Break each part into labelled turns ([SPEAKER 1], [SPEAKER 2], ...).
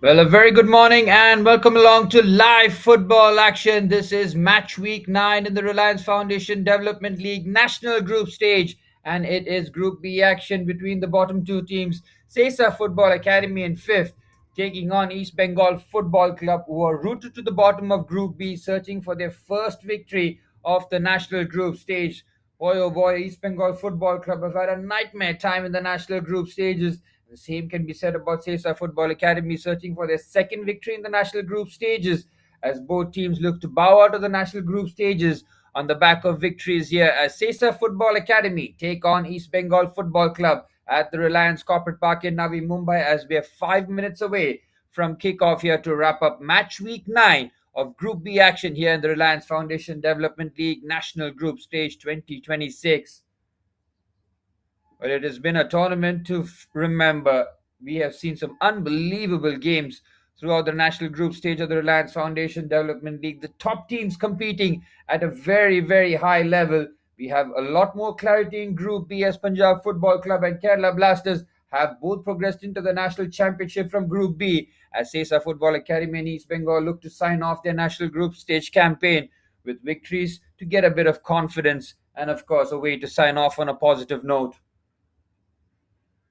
[SPEAKER 1] Well, a very good morning and welcome along to live football action. This is match week 9 in the Reliance Foundation Development League National Group Stage, and it is Group B action between the bottom two teams, Sesa Football Academy in 5th, taking on East Bengal Football Club, who are rooted to the bottom of Group B, searching for their first victory of the National Group Stage. Boy, oh boy, East Bengal Football Club have had a nightmare time in the National Group Stages. The same can be said about Sesa Football Academy, searching for their second victory in the national group stages, as both teams look to bow out of the national group stages on the back of victories here, as Sesa Football Academy take on East Bengal Football Club at the Reliance Corporate Park in Navi Mumbai, as we are 5 minutes away from kickoff here to wrap up match week 9 of Group B action here in the Reliance Foundation Development League National Group Stage 2026. Well, it has been a tournament to remember. We have seen some unbelievable games throughout the national group stage of the Reliance Foundation Development League. The top teams competing at a very, very high level. We have a lot more clarity in Group B, as Punjab Football Club and Kerala Blasters have both progressed into the national championship from Group B, as Sesa Football Academy and East Bengal look to sign off their national group stage campaign with victories to get a bit of confidence and, of course, a way to sign off on a positive note.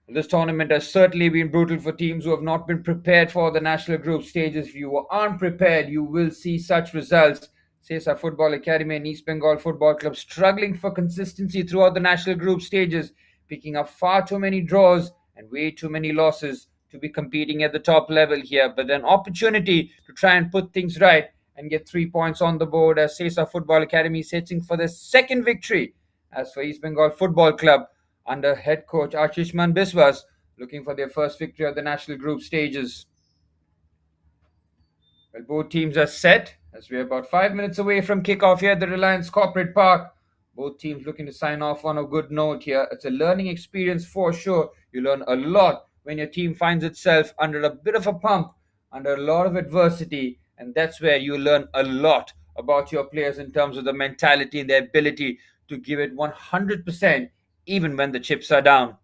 [SPEAKER 1] This tournament has certainly been brutal for teams who have not been prepared for the national group stages. If you aren't prepared, you will see such results. Sesa Football Academy and East Bengal Football Club struggling for consistency throughout the national group stages, picking up far too many draws and way too many losses to be competing at the top level here. But an opportunity to try and put things right and get 3 points on the board, as Sesa Football Academy is searching for their second victory. As for East Bengal Football Club, under head coach Ashishman Biswas, looking for their first victory at the national group stages. Well, both teams are set as we are about 5 minutes away from kickoff here at the Reliance Corporate Park. Both teams looking to sign off on a good note here. It's a learning experience for sure. You learn a lot when your team finds itself under a bit of a pump, under a lot of adversity, and that's where you learn a lot about your players in terms of the mentality and their ability to give it 100% even when the chips are down.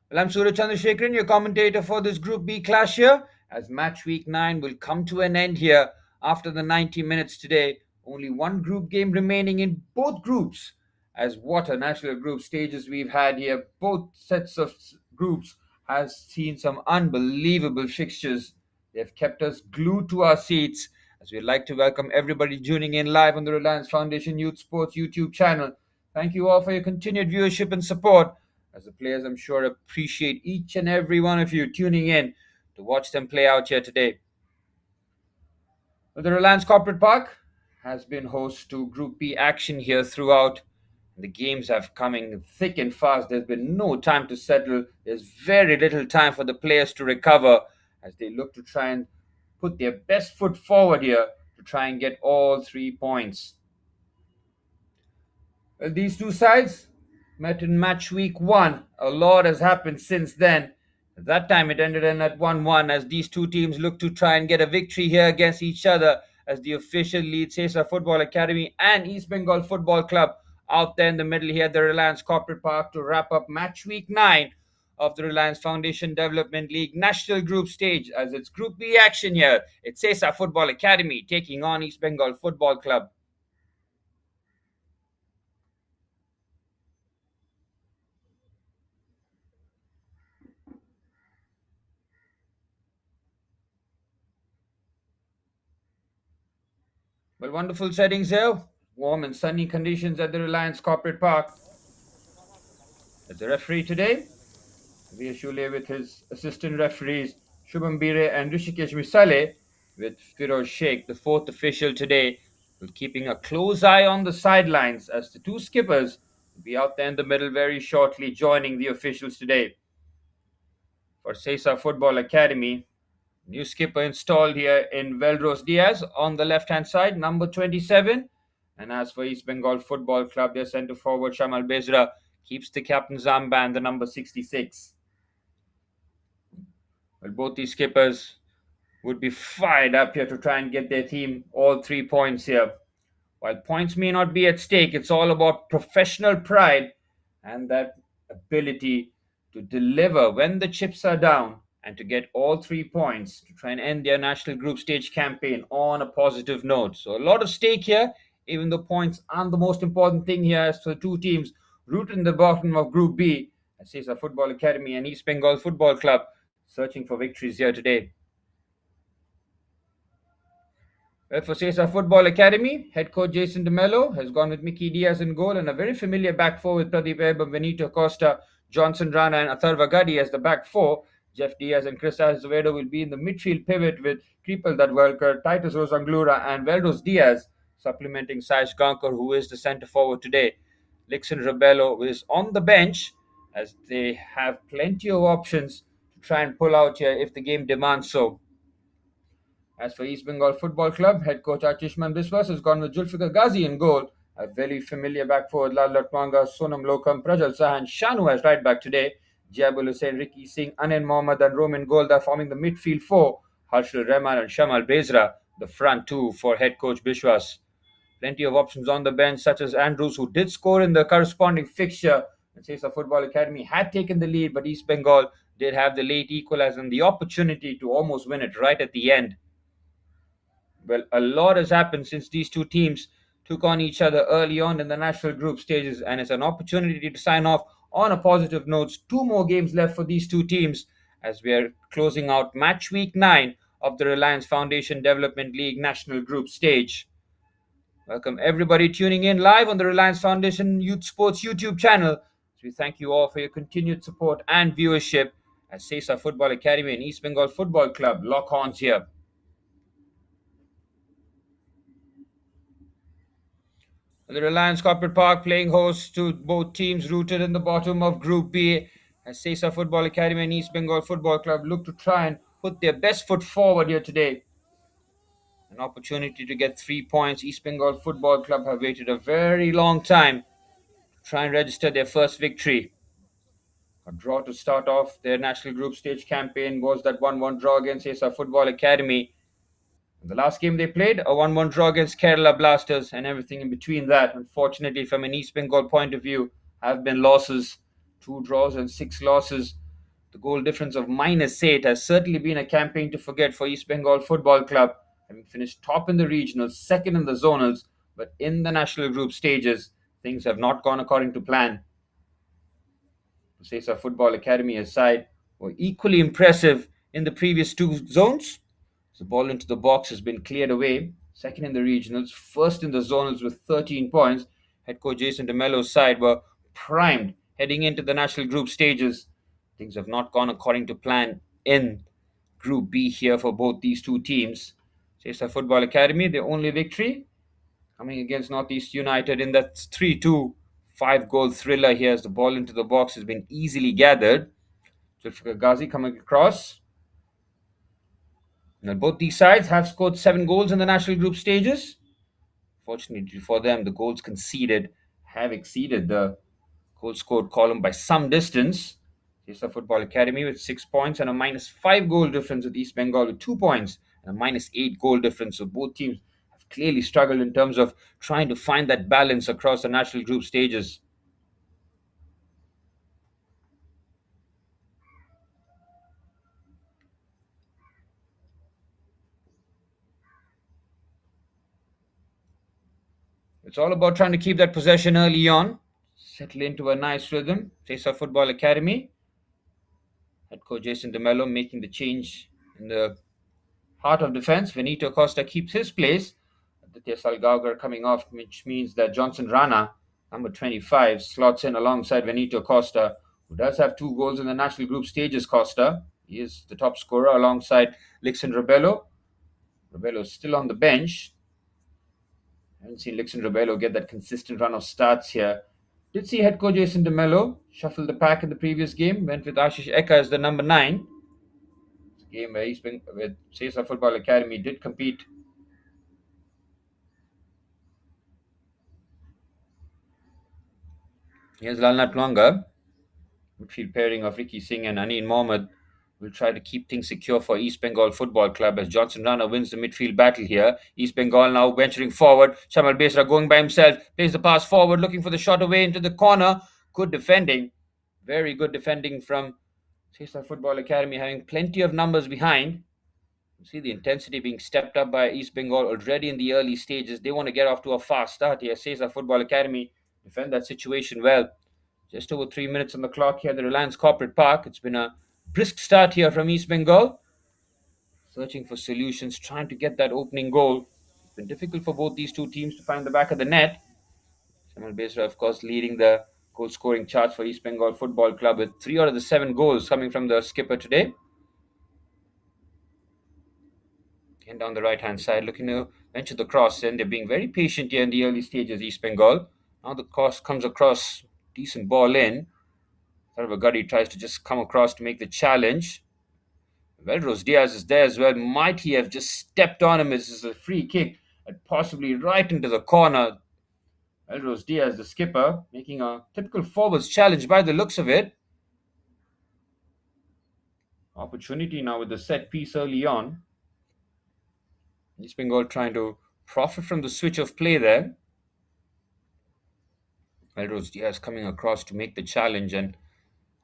[SPEAKER 1] Well, I'm Suraj Chandrasekharan, your commentator for this Group B clash here, as match week 9 will come to an end here after the 90 minutes today. Only one group game remaining in both groups, as what a national group stages we've had here. Both sets of groups has seen some unbelievable fixtures. They've kept us glued to our seats, as we'd like to welcome everybody tuning in live on the Reliance Foundation Youth Sports YouTube channel. Thank you all for your continued viewership and support, as the players, I'm sure, appreciate each and every one of you tuning in to watch them play out here today. Well, the Reliance Corporate Park has been host to Group B action here throughout. The games have coming thick and fast. There's been no time to settle. There's very little time for the players to recover as they look to try and put their best foot forward here to try and get all 3 points. Well, these two sides met in match week 1. A lot has happened since then. At that time, it ended in at 1-1 as these two teams look to try and get a victory here against each other, as the official lead Sesa Football Academy and East Bengal Football Club out there in the middle here at the Reliance Corporate Park to wrap up match week 9 of the Reliance Foundation Development League National Group Stage, as it's Group B action here. It's Sesa Football Academy taking on East Bengal Football Club. Well, wonderful settings here. Warm and sunny conditions at the Reliance Corporate Park. As the referee today, Veer Shule with his assistant referees Shubham Bire and Rishikesh Misale, with Firoz Sheikh, the fourth official today, keeping a close eye on the sidelines, as the two skippers will be out there in the middle very shortly, joining the officials today. For Sesa Football Academy, new skipper installed here in Veldros Diaz on the left-hand side, number 27. And as for East Bengal Football Club, their centre forward Shamal Bezra keeps the captain's armband, the number 66. Well, both these skippers would be fired up here to try and get their team all 3 points here. While points may not be at stake, it's all about professional pride and that ability to deliver when the chips are down and to get all 3 points to try and end their national group stage campaign on a positive note. So, a lot of stake here, even though points aren't the most important thing here, as for the two teams rooted in the bottom of Group B, as Sesa Football Academy and East Bengal Football Club, searching for victories here today. Well, for Sesa Football Academy, head coach Jason DeMello has gone with Mickey Diaz in goal and a very familiar back four with Pradeep Ebam, Benito Costa, Johnson Rana, and Atharva Gadi as the back four. Jeff Diaz and Chris Azevedo will be in the midfield pivot with Kripal Dadwalkar, Titus Rosanglura, and Veldos Diaz, supplementing Sash Gankar, who is the centre forward today. Lixon Rebello is on the bench as they have plenty of options to try and pull out here if the game demands so. As for East Bengal Football Club, head coach Achishman Biswas has gone with Julfikar Ghazi in goal. A very familiar back forward, Lal Latwanga, Sonam Lokam, Prajal Sahan, Shanu as right back today. Jabul Hussain, Ricky Singh, Anen Mohammad, and Roman Golda forming the midfield four. Harshul Rahman and Shamal Bezra, the front two for head coach Biswas. Plenty of options on the bench, such as Andrews, who did score in the corresponding fixture. And Sesa Football Academy had taken the lead, but East Bengal did have the late equalizer and the opportunity to almost win it right at the end. Well, a lot has happened since these two teams took on each other early on in the national group stages, and it's an opportunity to sign off on a positive note. Two more games left for these two teams as we are closing out match week 9 of the Reliance Foundation Development League national group stage. Welcome everybody tuning in live on the Reliance Foundation Youth Sports YouTube channel. So we thank you all for your continued support and viewership as Sesa Football Academy and East Bengal Football Club lock horns here. The Reliance Corporate Park playing host to both teams rooted in the bottom of Group B as Sesa Football Academy and East Bengal Football Club look to try and put their best foot forward here today. An opportunity to get 3 points. East Bengal Football Club have waited a very long time to try and register their first victory. A draw to start off their national group stage campaign was that 1-1 draw against Sesa Football Academy. The last game they played, a 1-1 draw against Kerala Blasters, and everything in between that, unfortunately, from an East Bengal point of view, have been losses. 2 draws and 6 losses. The goal difference of -8 has certainly been a campaign to forget for East Bengal Football Club, having finished top in the regionals, second in the zonals, but in the national group stages, things have not gone according to plan. The Sesa Football Academy aside were equally impressive in the previous two zones. The ball into the box has been cleared away. Second in the regionals, first in the zonals with 13 points. Head coach Jason DeMello's side were primed heading into the national group stages. Things have not gone according to plan in Group B here for both these two teams. Sesa Football Academy, their only victory coming against Northeast United in that 3-2 5-goal thriller here as the ball into the box has been easily gathered. Zulfikar Ghazi coming across. Now, both these sides have scored 7 goals in the national group stages. Fortunately for them, the goals conceded have exceeded the goal scored column by some distance. Sesa Football Academy with 6 points and a -5 goal difference, with East Bengal with 2 points and a -8 goal difference. So both teams have clearly struggled in terms of trying to find that balance across the national group stages. It's all about trying to keep that possession early on, settle into a nice rhythm. Sesa Football Academy, head coach Jason DeMello making the change in the heart of defense. Benito Costa keeps his place. Aditya Salgaonkar coming off, which means that Johnson Rana, number 25, slots in alongside Benito Costa, who does have 2 goals in the national group stages. Costa, he is the top scorer alongside Lixon Rebello. Rebello is still on the bench. I haven't seen Lixon Rebello get that consistent run of starts here. Did see head coach Jason DeMello shuffle the pack in the previous game, went with Ashish Eka as the number 9. Game where he's been with Sesa Football Academy did compete. Here's Lalnat Luanga. Midfield pairing of Ricky Singh and Aneen Mohammad will try to keep things secure for East Bengal Football Club as Johnson Rana wins the midfield battle here. East Bengal now venturing forward. Shamal Besra going by himself, plays the pass forward, looking for the shot away into the corner. Good defending. Very good defending from Sesa Football Academy having plenty of numbers behind. You see the intensity being stepped up by East Bengal already in the early stages. They want to get off to a fast start here. Sesa Football Academy defend that situation well. Just over 3 minutes on the clock here at the Reliance Corporate Park. It's been a brisk start here from East Bengal. Searching for solutions, trying to get that opening goal. It's been difficult for both these two teams to find the back of the net. Samuel Besra, of course, leading the goal scoring charts for East Bengal Football Club with 3 out of the 7 goals coming from the skipper today. And down the right hand side, looking to venture the cross in. They're being very patient here in the early stages, East Bengal. Now the cross comes across, decent ball in. Sarvagadi tries to just come across to make the challenge. Velros Diaz is there as well. Might he have just stepped on him? This is a free kick and possibly right into the corner. Velros Diaz, the skipper, making a typical forwards challenge by the looks of it. Opportunity now with the set piece early on. East Bengal trying to profit from the switch of play there. Velros Diaz coming across to make the challenge and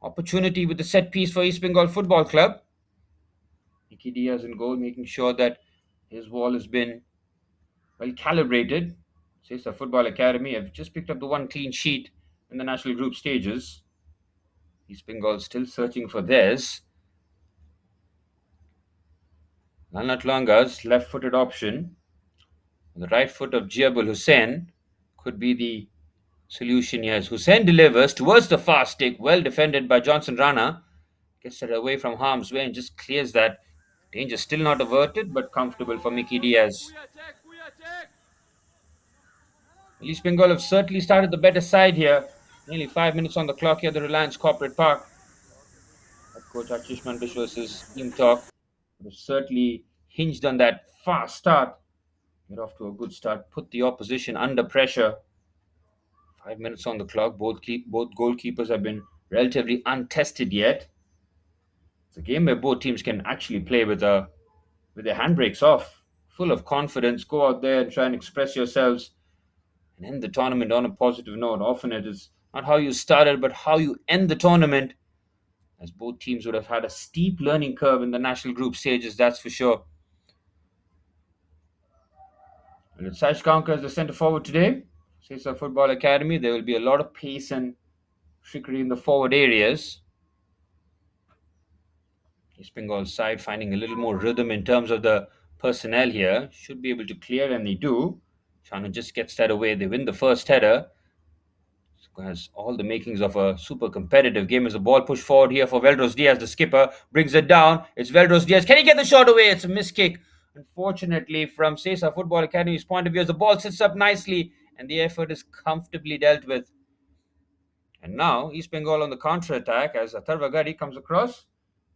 [SPEAKER 1] opportunity with the set piece for East Bengal Football Club. Nicky Diaz in goal, making sure that his wall has been well calibrated. Sesa Football Academy have just picked up the one clean sheet in the national group stages. East Bengal still searching for theirs. Lanat Langa's left-footed option. The right foot of Jiabul Hussain could be the solution here. As Hussain delivers towards the fast stick, well defended by Johnson Rana. Gets it away from harm's way and just clears that. Danger still not averted, but comfortable for Mickey Diaz. East Bengal have certainly started the better side here. Nearly 5 minutes on the clock here at the Reliance Corporate Park. Head coach Achishman Biswas' team talk was certainly hinged on that fast start. Get off to a good start, put the opposition under pressure. 5 minutes on the clock. Both goalkeepers have been relatively untested yet. It's a game where both teams can actually play with their handbrakes off, full of confidence. Go out there and try and express yourselves and end the tournament on a positive note. Often it is not how you started, but how you end the tournament, as both teams would have had a steep learning curve in the national group stages, that's for sure. And with Saj Kankar as the centre forward today, Sesa Football Academy, there will be a lot of pace and trickery in the forward areas. East Bengal side finding a little more rhythm in terms of the personnel here. Should be able to clear, and they do. Chanu just gets that away. They win the first header. Has all the makings of a super competitive game as the ball pushed forward here for Veldros Diaz. The skipper brings it down. It's Veldros Diaz. Can he get the shot away? It's a miss kick. Unfortunately, from Sesa Football Academy's point of view, as the ball sits up nicely and the effort is comfortably dealt with. And now East Bengal on the counter attack as Atharvagadi comes across,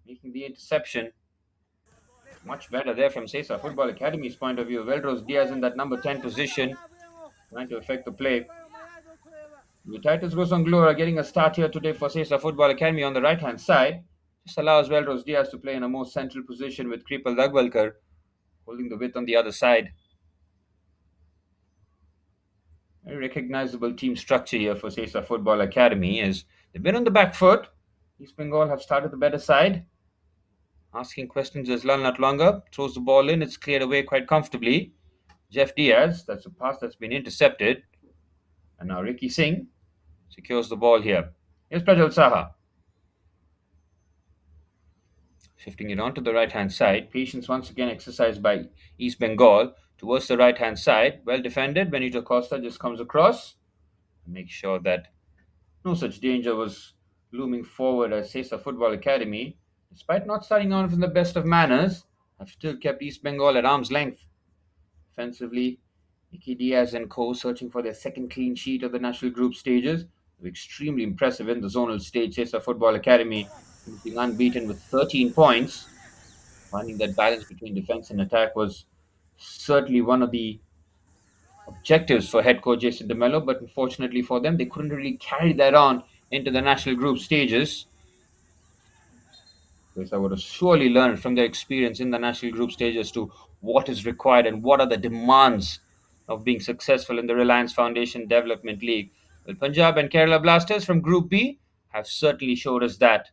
[SPEAKER 1] making the interception. Much better there from Sesa Football Academy's point of view. Veldros Diaz in that number 10 position, trying to affect the play. The Titus Gosanglu are getting a start here today for Sesa Football Academy on the right-hand side. Just allows Veldros Diaz to play in a more central position with Kripal Dagwalkar holding the width on the other side. Very recognizable team structure here for Sesa Football Academy as they've been on the back foot. East Bengal have started the better side. Asking questions as Lalnat Longa throws the ball in. It's cleared away quite comfortably. Jeff Diaz, that's a pass that's been intercepted. And now Ricky Singh secures the ball here. Here's Prajal Saha. Shifting it onto the right-hand side. Patience once again exercised by East Bengal towards the right-hand side. Well defended. Benito Costa just comes across. Make sure that no such danger was looming forward as Sesa Football Academy, despite not starting on in the best of manners, have still kept East Bengal at arm's length. Offensively, Nicky Diaz and co searching for their second clean sheet of the national group stages. They're extremely impressive in the zonal stage. Sesa Football Academy being unbeaten with 13 points. Finding that balance between defense and attack was certainly one of the objectives for head coach Jason DeMello, but unfortunately for them, they couldn't really carry that on into the national group stages. Because I would have surely learned from their experience in the national group stages to what is required and what are the demands of being successful in the Reliance Foundation Development League. Well, Punjab and Kerala Blasters from Group B have certainly showed us that.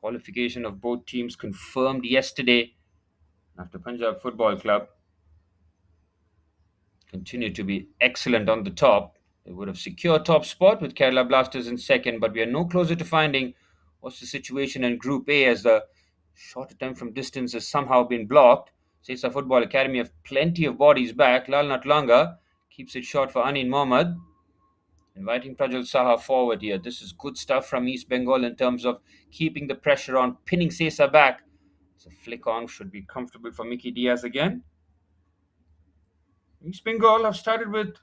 [SPEAKER 1] Qualification of both teams confirmed yesterday after Punjab Football Club continued to be excellent on the top. They would have secured top spot with Kerala Blasters in second, but we are no closer to finding what's the situation in Group A as the short attempt from distance has somehow been blocked. Sesa Football Academy have plenty of bodies back. Lal Natlanga keeps it short for Anin Mohammad. Inviting Prajal Saha forward here. This is good stuff from East Bengal in terms of keeping the pressure on, pinning Sesa back. It's a flick on, should be comfortable for Mickey Diaz again. East Bengal have started with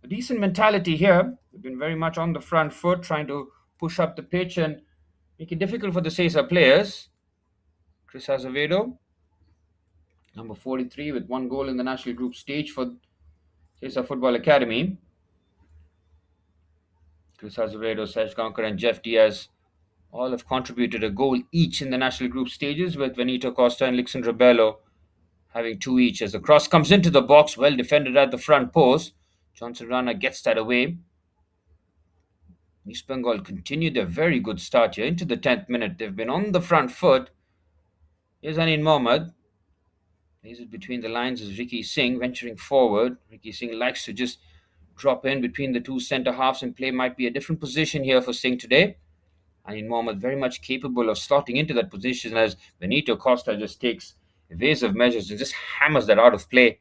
[SPEAKER 1] a decent mentality here. They've been very much on the front foot, trying to push up the pitch and make it difficult for the Sesa players. Chris Azevedo, number 43, with one goal in the national group stage for Sesa Football Academy. Chris Azevedo, Sej Gankar, and Jeff Diaz all have contributed a goal each in the national group stages, with Benito Costa and Lixon Rebello having two each. As the cross comes into the box, well defended at the front post. Johnson Rana gets that away. East Bengal continued their very good start here into the 10th minute. They've been on the front foot. Here's Anin Mohammad. Plays it between the lines as Ricky Singh venturing forward. Ricky Singh likes to just drop in between the two centre halves and play might be a different position here for Singh today. Anin Mohammad very much capable of slotting into that position as Benito Costa just takes evasive measures and just hammers that out of play.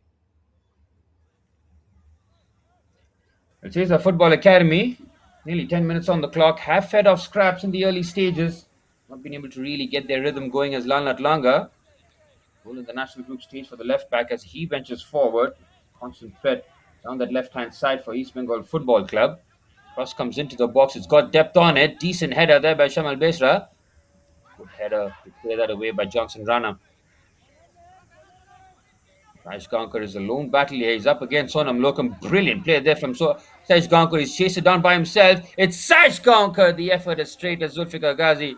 [SPEAKER 1] It says the Football Academy, nearly 10 minutes on the clock, have fed off scraps in the early stages. Not been able to really get their rhythm going as Lal Natlanga. Goal in the national group stage for the left back as he ventures forward. Constant threat down that left-hand side for East Bengal Football Club. Cross comes into the box. It's got depth on it. Decent header there by Shamal Besra. Good header to clear that away by Johnson Rana. Saj Gankar is a lone battle here. He's up against Sonam Lokam. Brilliant play there from Saj Gankar. He's chased it down by himself. It's Saj Gankar. The effort is straight as Zulfikar Ghazi.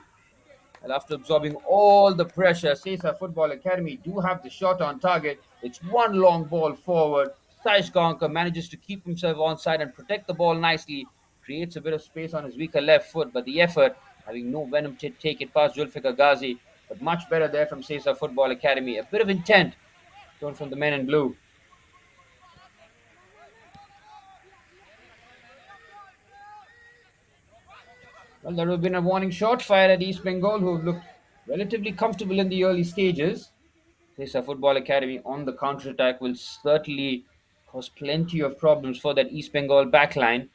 [SPEAKER 1] And after absorbing all the pressure, Sesa Football Academy do have the shot on target. It's one long ball forward. Saj Gankar manages to keep himself onside and protect the ball nicely. Creates a bit of space on his weaker left foot, but the effort, having no venom to take it past Zulfikar Ghazi, but much better there from Sesa Football Academy. A bit of intent shown from the men in blue. Well, there have been a warning shot fired at East Bengal, who have looked relatively comfortable in the early stages. Sesa Football Academy on the counter-attack will certainly cause plenty of problems for that East Bengal backline.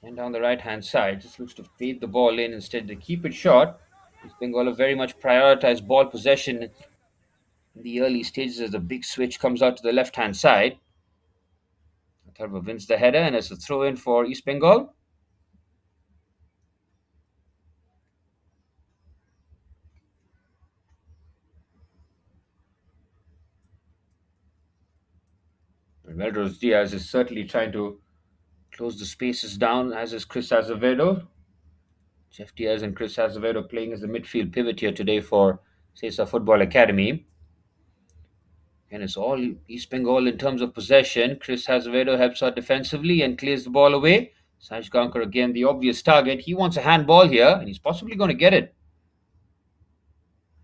[SPEAKER 1] And down the right-hand side, just looks to fade the ball in instead. They keep it short. East Bengal have very much prioritized ball possession in the early stages as the big switch comes out to the left-hand side. Atharva wins the header and it's a throw-in for East Bengal. Melrose Diaz is certainly trying to close the spaces down, as is Chris Azevedo. Jeff Diaz and Chris Azevedo playing as the midfield pivot here today for Sesa Football Academy. And it's all East Bengal in terms of possession. Chris Azevedo helps out defensively and clears the ball away. Saj Gankar again the obvious target. He wants a handball here and he's possibly going to get it.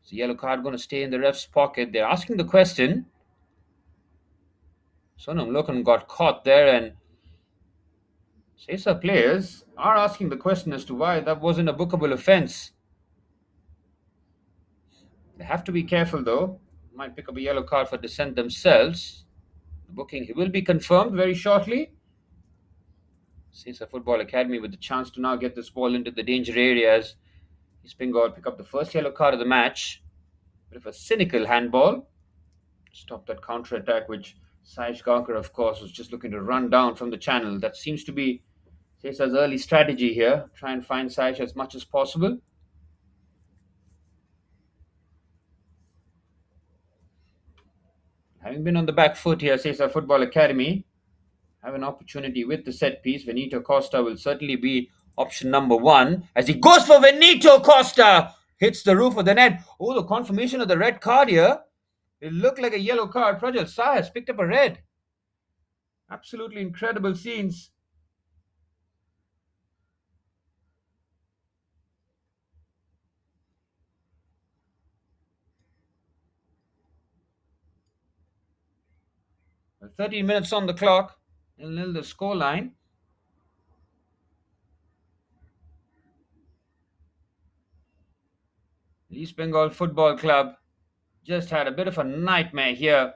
[SPEAKER 1] Is the yellow card going to stay in the ref's pocket? They're asking the question. Sonam Lokan got caught there and Sesa players are asking the question as to why that wasn't a bookable offence. They have to be careful though. Might pick up a yellow card for dissent themselves. The booking will be confirmed very shortly. Sesa Football Academy with the chance to now get this ball into the danger areas. East Bengal pick up the first yellow card of the match. Bit of a cynical handball. Stop that counter-attack, which Saj Gankar, of course, was just looking to run down from the channel. That seems to be Sesa's early strategy here. Try and find Saj as much as possible. Having been on the back foot here, Sesa Football Academy have an opportunity with the set piece. Benito Costa will certainly be option number one as he goes for Benito Costa. Hits the roof of the net. Oh, the confirmation of the red card here. It looked like a yellow card. Prajal Saha has picked up a red. Absolutely incredible scenes. 13 minutes on the clock. Nil the score line. East Bengal Football Club just had a bit of a nightmare here.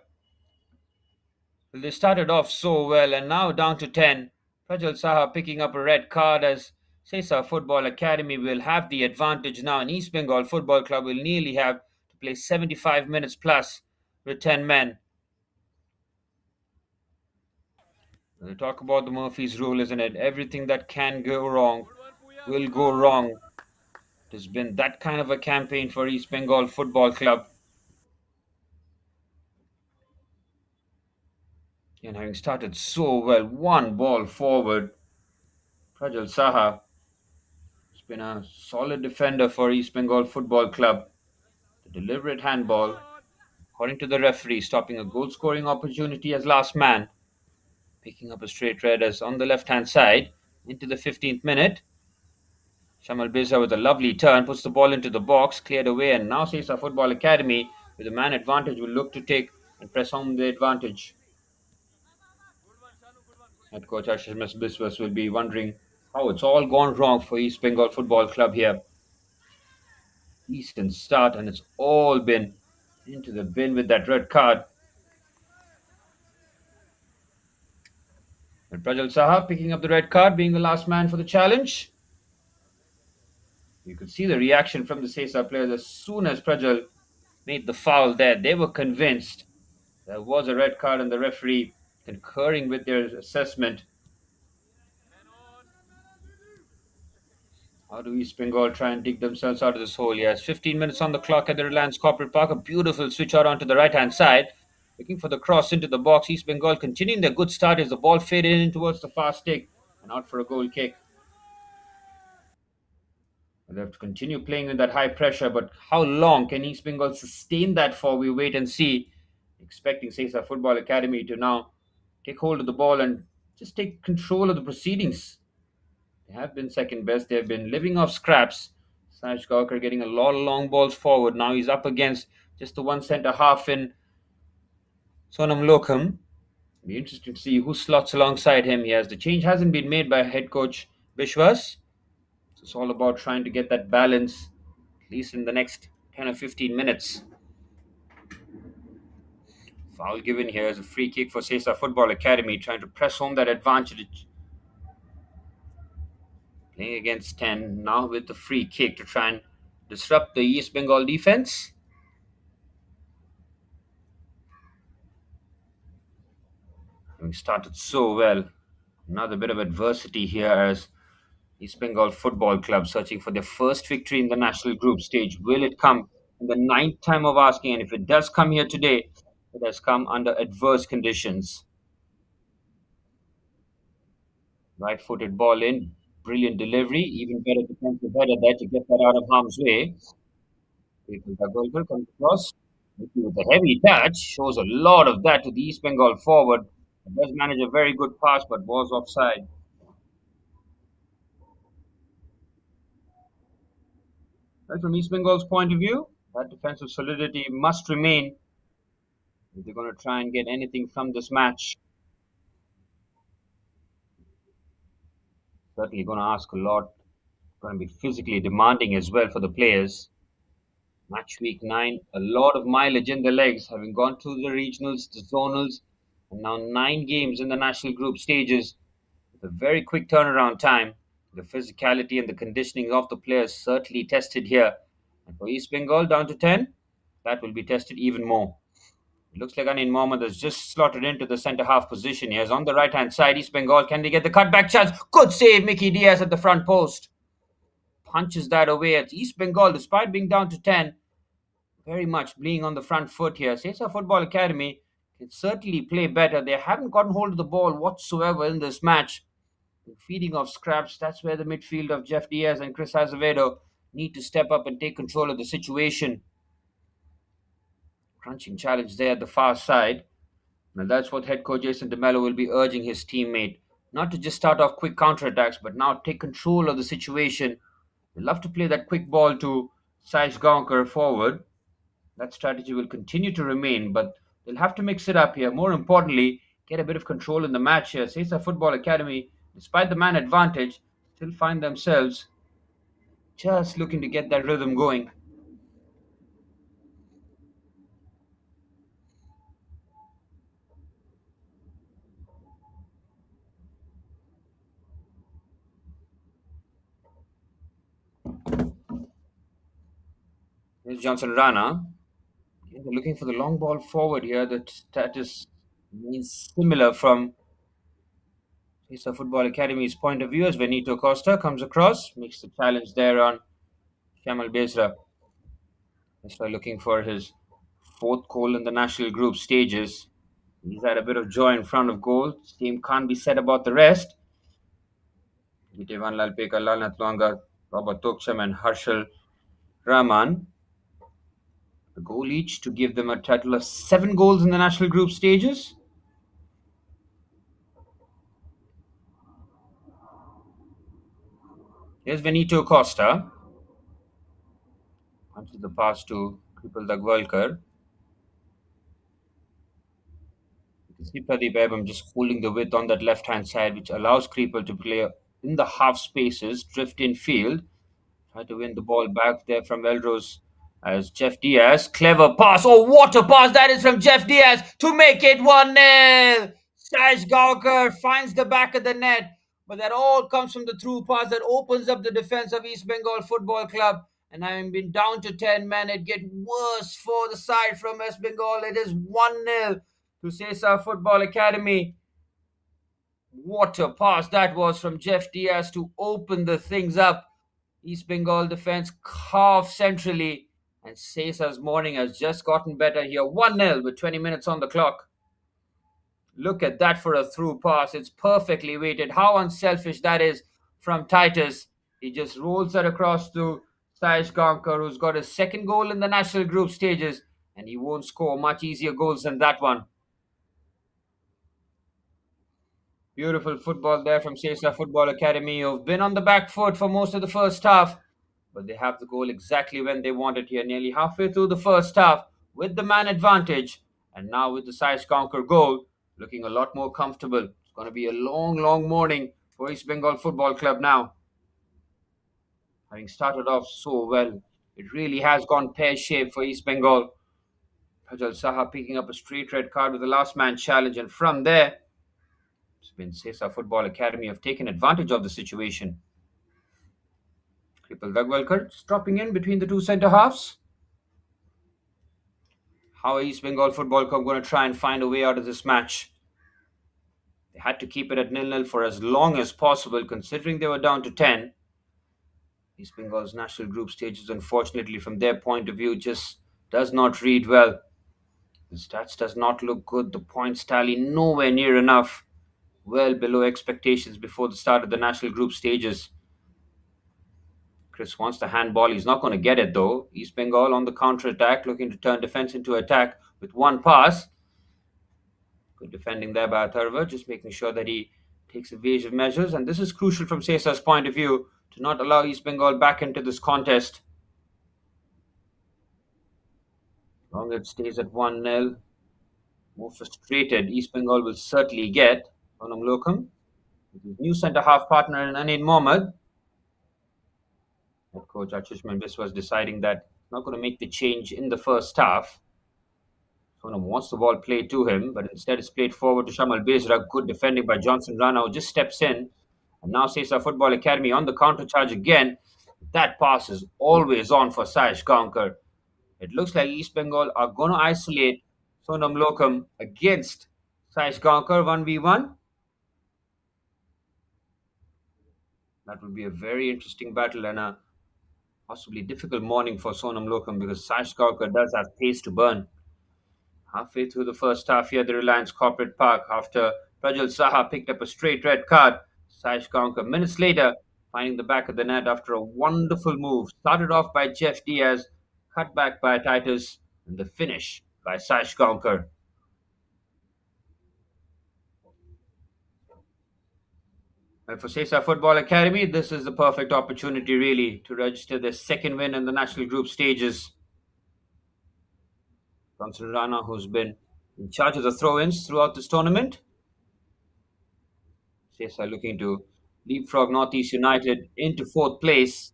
[SPEAKER 1] They started off so well and now down to 10. Prajal Saha picking up a red card as Sesa Football Academy will have the advantage now, and East Bengal Football Club will nearly have to play 75 minutes plus with 10 men. When we talk about the Murphy's rule, isn't it? Everything that can go wrong will go wrong. It has been that kind of a campaign for East Bengal Football Club. And having started so well, one ball forward, Prajal Saha has been a solid defender for East Bengal Football Club. The deliberate handball, according to the referee, stopping a goal scoring opportunity as last man, picking up a straight red as on the left hand side into the 15th minute. Shamal Birza with a lovely turn puts the ball into the box, cleared away, and now Sesa Football Academy with a man advantage will look to take and press home the advantage. Head coach Ashish Biswas will be wondering how it's all gone wrong for East Bengal Football Club here. Decent start, and it's all been into the bin with that red card. And Prajal Saha picking up the red card, being the last man for the challenge. You could see the reaction from the Sesa players as soon as Prajal made the foul there. They were convinced there was a red card, and the referee concurring with their assessment. How do East Bengal try and dig themselves out of this hole? Yes, 15 minutes on the clock at the Reliance Corporate Park. A beautiful switch out onto the right hand side. Looking for the cross into the box. East Bengal continuing their good start as the ball faded in towards the far stick and out for a goal kick. They have to continue playing in that high pressure, but how long can East Bengal sustain that for? We wait and see. Expecting Sesa Football Academy to now take hold of the ball and just take control of the proceedings. They have been second best. They have been living off scraps. Saj Gawkar getting a lot of long balls forward. Now he's up against just the one centre half in Sonam Lokham. Be interesting to see who slots alongside him. Yes, the change hasn't been made by head coach Bishwas. So it's all about trying to get that balance, at least in the next 10 or 15 minutes. Foul given here is a free kick for Sesa Football Academy, trying to press home that advantage. Playing against 10, now with the free kick to try and disrupt the East Bengal defense. Having started so well, another bit of adversity here as East Bengal Football Club searching for their first victory in the national group stage. Will it come in the ninth time of asking? And if it does come here today, it has come under adverse conditions. Right footed ball in, brilliant delivery, even better defensive header there to get that out of harm's way. Golkar comes across with a heavy touch, shows a lot of that to the East Bengal forward. It does manage a very good pass, but was offside. Right, from East Bengal's point of view, that defensive solidity must remain if they're going to try and get anything from this match. Certainly going to ask a lot. Going to be physically demanding as well for the players. Match week 9, a lot of mileage in the legs, having gone through the regionals, the zonals, and now 9 games in the national group stages with a very quick turnaround time. The physicality and the conditioning of the players certainly tested here. And for East Bengal down to 10, that will be tested even more. It looks like Anin Mohammed has just slotted into the centre half position. He is on the right hand side. East Bengal, can they get the cutback chance? Good save, Mickey Diaz at the front post. Punches that away at East Bengal, despite being down to 10. Very much being on the front foot here. Sesa Football Academy can certainly play better. They haven't gotten hold of the ball whatsoever in this match. Feeding off scraps, that's where the midfield of Jeff Diaz and Chris Azevedo need to step up and take control of the situation. Crunching challenge there at the far side. Now that's what head coach Jason DeMello will be urging his teammate. Not to just start off quick counterattacks, but now take control of the situation. They love to play that quick ball to Saish Gaonkar forward. That strategy will continue to remain, but they'll have to mix it up here. More importantly, get a bit of control in the match here. Sesa Football Academy, despite the man advantage, still find themselves just looking to get that rhythm going. Here's Johnson Rana. They're looking for the long ball forward here. The status means similar from Sesa Football Academy's point of view as Benito Costa comes across, makes the challenge there on Shamal Bezra. Costa looking for his fourth goal in the national group stages. He's had a bit of joy in front of goal. Team can't be said about the rest. Gitevan Lalpeka, Lalnath Luanga, Robert Toksham, and Harshal Rahman. The goal each to give them a total of 7 goals in the national group stages. Here's Benito Costa. Punches the pass to Kripal Dagwalkar. You can see Pradeep Ebam just holding the width on that left hand side, which allows Kripal to play in the half spaces, drift in field. Try to win the ball back there from Elrose as Jeff Diaz. Clever pass. Oh, what a pass that is from Jeff Diaz to make it 1-0. Saj Gawkar finds the back of the net, but that all comes from the through pass that opens up the defense of East Bengal Football Club. And having been down to 10 men, it gets worse for the side from West Bengal. It is 1-0 to Sesa Football Academy. What a pass that was from Jeff Diaz to open the things up. East Bengal defense half centrally, and Sesa's morning has just gotten better here. 1-0 with 20 minutes on the clock. Look at that for a through pass. It's perfectly weighted. How unselfish that is from Titus. He just rolls that across to Sayesh Gankar, who's got his second goal in the national group stages, and he won't score much easier goals than that one. Beautiful football there from Sesa Football Academy, who've been on the back foot for most of the first half, but they have the goal exactly when they want it here, nearly halfway through the first half with the man advantage, and now with the Sayesh Conquer goal, looking a lot more comfortable. It's going to be a long, long morning for East Bengal Football Club now. Having started off so well, it really has gone pear-shaped for East Bengal. Prajal Saha picking up a straight red card with the last man challenge, and from there, it's been Sesa Football Academy have taken advantage of the situation. Kripal Dagwalkar dropping in between the two centre halves. How are East Bengal Football Club going to try and find a way out of this match? They had to keep it at 0-0 for as long as possible, considering they were down to 10. East Bengal's national group stages, unfortunately, from their point of view, just does not read well. The stats does not look good. The points tally nowhere near enough. Well below expectations before the start of the national group stages. Chris wants the handball. He's not going to get it though. East Bengal on the counter attack, looking to turn defense into attack with one pass. Good defending there by Atharva, just making sure that he takes evasive measures. And this is crucial from Sesa's point of view to not allow East Bengal back into this contest. As long as it stays at 1-0, more frustrated East Bengal will certainly get. Onam Lokam, with his new centre half partner in Anid Mohammed. Head coach Achushman Biswas deciding that he's not going to make the change in the first half. Sonam wants the ball played to him, but instead it's played forward to Shamal Bezra. Good defending by Johnson Rana, who just steps in. And now Sesa Football Academy on the counter charge again. That pass is always on for Sayesh Gankar. It looks like East Bengal are going to isolate Sonam Lokam against Sayesh Gankar 1v1. That will be a very interesting battle and a possibly difficult morning for Sonam Lokam because Sayesh Gankar does have pace to burn. Halfway through the first half here at the Reliance Corporate Park, after Prajal Saha picked up a straight red card, Sayesh Gankar minutes later finding the back of the net after a wonderful move. Started off by Jeff Diaz, cut back by Titus, and the finish by Sayesh Gankar. And for Sesa Football Academy, this is the perfect opportunity really to register their second win in the national group stages. Johnson Rana, who's been in charge of the throw-ins throughout this tournament, Sesa looking to leapfrog Northeast United into fourth place.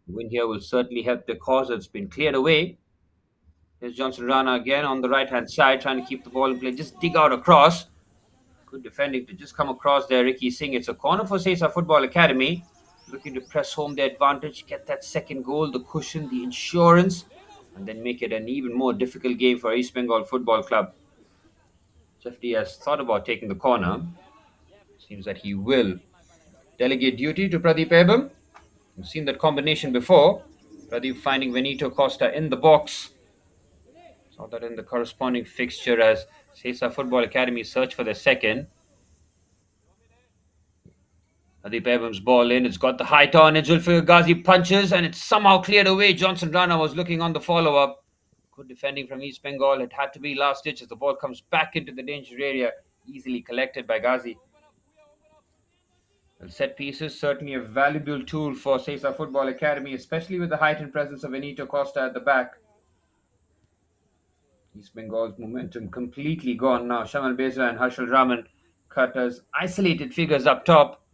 [SPEAKER 1] The win here will certainly help the cause. It's been cleared away. There's Johnson Rana again on the right hand side, trying to keep the ball in play. Just dig out across. Good defending to just come across there. Ricky Singh. It's a corner for Sesa Football Academy. Looking to press home their advantage, get that second goal, the cushion, the insurance, and then make it an even more difficult game for East Bengal Football Club. Jeffrey has thought about taking the corner. Seems that he will delegate duty to Pradeep Ebam. We've seen that combination before. Pradeep finding Benito Costa in the box. Saw that in the corresponding fixture as Sesa Football Academy search for their second. Pradeep Ebam's ball in. It's got the height on it. Zulfikar Ghazi punches and it's somehow cleared away. Johnson Rana was looking on the follow up. Good defending from East Bengal. It had to be last ditch as the ball comes back into the danger area. Easily collected by Ghazi. Well, set pieces, certainly a valuable tool for Sesa Football Academy, especially with the height and presence of Benito Costa at the back. East Bengal's momentum completely gone now. Shamal Beza and Harshal Raman cut as isolated figures up top.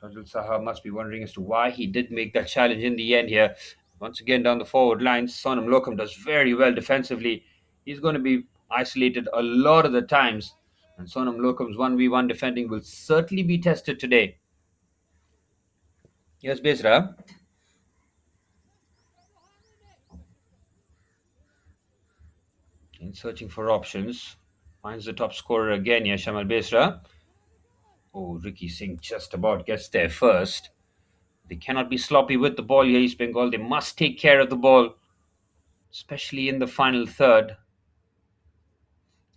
[SPEAKER 1] Fazil Saha must be wondering as to why he did make that challenge in the end here. Once again, down the forward lines, Sonam Lokam does very well defensively. He's going to be isolated a lot of the times. And Sonam Lokam's 1v1 defending will certainly be tested today. Yes, Besra. In searching for options. Finds the top scorer again here, Shamal Besra. Oh, Ricky Singh just about gets there first. They cannot be sloppy with the ball here, East Bengal. They must take care of the ball, especially in the final third.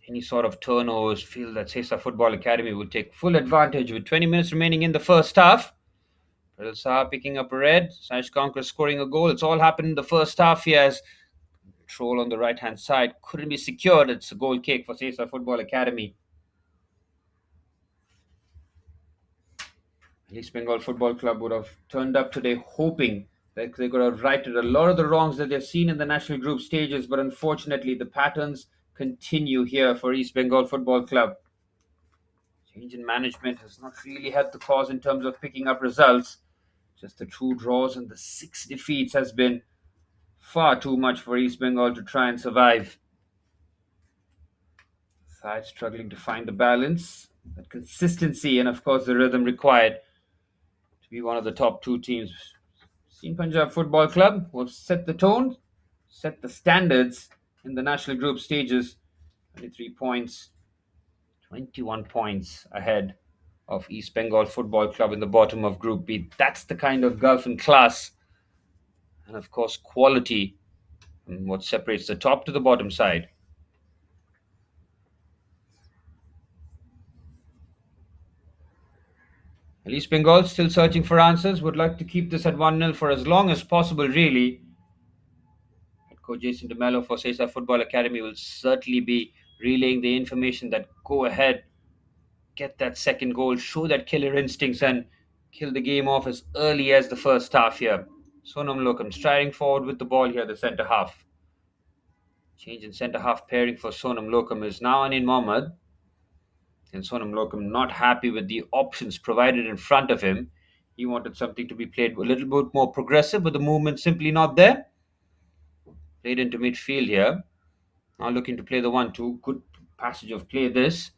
[SPEAKER 1] Any sort of turnovers, feel that Sesa Football Academy will take full advantage with 20 minutes remaining in the first half. Pradil Saha picking up a red. Sash Kankar scoring a goal. It's all happened in the first half here as control on the right hand side couldn't be secured. It's a goal kick for Sesa Football Academy. East Bengal Football Club would have turned up today hoping that they could have righted a lot of the wrongs that they've seen in the national group stages, but unfortunately the patterns continue here for East Bengal Football Club. Change in management has not really helped the cause in terms of picking up results. Just the two draws and the 6 defeats has been far too much for East Bengal to try and survive. Side struggling to find the balance, that consistency, and of course the rhythm required to be one of the top two teams. Seen Punjab Football Club will set the tone, set the standards in the national group stages. 23 points, 21 points ahead of East Bengal Football Club in the bottom of Group B. That's the kind of gulf in class and, of course, quality and what separates the top to the bottom side. East Bengal still searching for answers, would like to keep this at 1-0 for as long as possible, really. Head coach Jason DeMello for Sesa Football Academy will certainly be relaying the information that go ahead, get that second goal, show that killer instincts, and kill the game off as early as the first half here. Sonam Lokam striding forward with the ball here, the centre half. Change in centre half pairing for Sonam Lokam is now Anin Mohammed. And Sonam Lokam not happy with the options provided in front of him. He wanted something to be played a little bit more progressive, but the movement simply not there. Played into midfield here. Now looking to play the 1-2. Good passage of play this.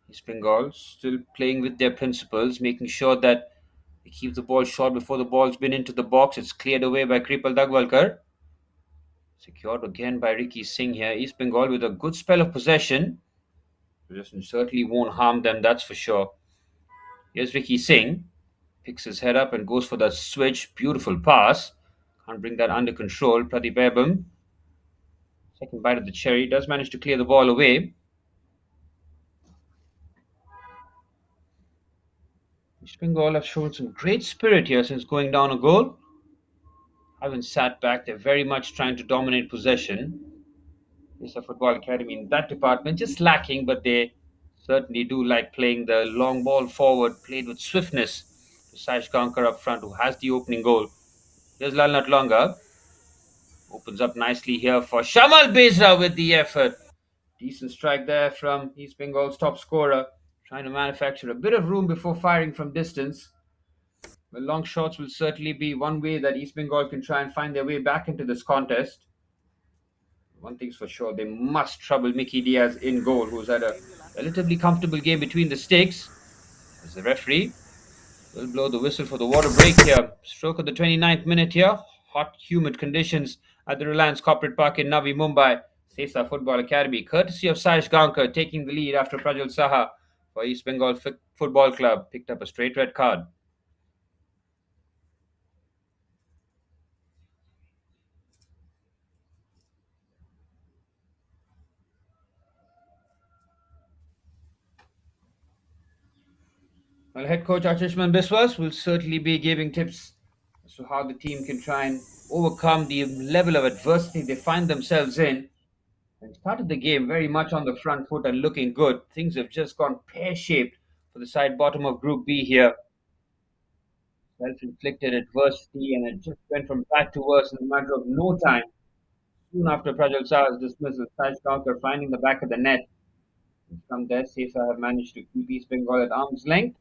[SPEAKER 1] East Bengal still playing with their principles, making sure that they keep the ball short before the ball's been into the box. It's cleared away by Kripal Dagwalkar. Secured again by Ricky Singh here. East Bengal with a good spell of possession. Possession certainly won't harm them, that's for sure. Here's Ricky Singh. Picks his head up and goes for that switch. Beautiful pass. Can't bring that under control. Pradeep Ebam. Second bite of the cherry. Does manage to clear the ball away. East Bengal have shown some great spirit here since going down a goal. Haven't sat back. They're very much trying to dominate possession. It's a football academy in that department, just lacking, but they certainly do like playing the long ball forward, played with swiftness. To Sash Kankar up front, who has the opening goal. Here's Lalnat Longa. Opens up nicely here for Shamal Beza with the effort. Decent strike there from East Bengal's top scorer. Trying to manufacture a bit of room before firing from distance. Well, long shots will certainly be one way that East Bengal can try and find their way back into this contest. One thing's for sure, they must trouble Mickey Diaz in goal, who's had a relatively comfortable game between the stakes. As the referee will blow the whistle for the water break here. Stroke of the 29th minute here. Hot, humid conditions at the Reliance Corporate Park in Navi Mumbai. Sesa Football Academy, courtesy of Sajesh Gankar, taking the lead after Prajal Saha for East Bengal Football Club picked up a straight red card. Well, head coach Ashishman Biswas will certainly be giving tips as to how the team can try and overcome the level of adversity they find themselves in. And started the game very much on the front foot and looking good. Things have just gone pear shaped for the side bottom of Group B here. Self inflicted adversity, and it just went from bad to worse in a matter of no time. Soon after Prajal Shah's dismissal, Saj Kankar finding the back of the net. And from there, Sesa have managed to keep East Bengal at arm's length.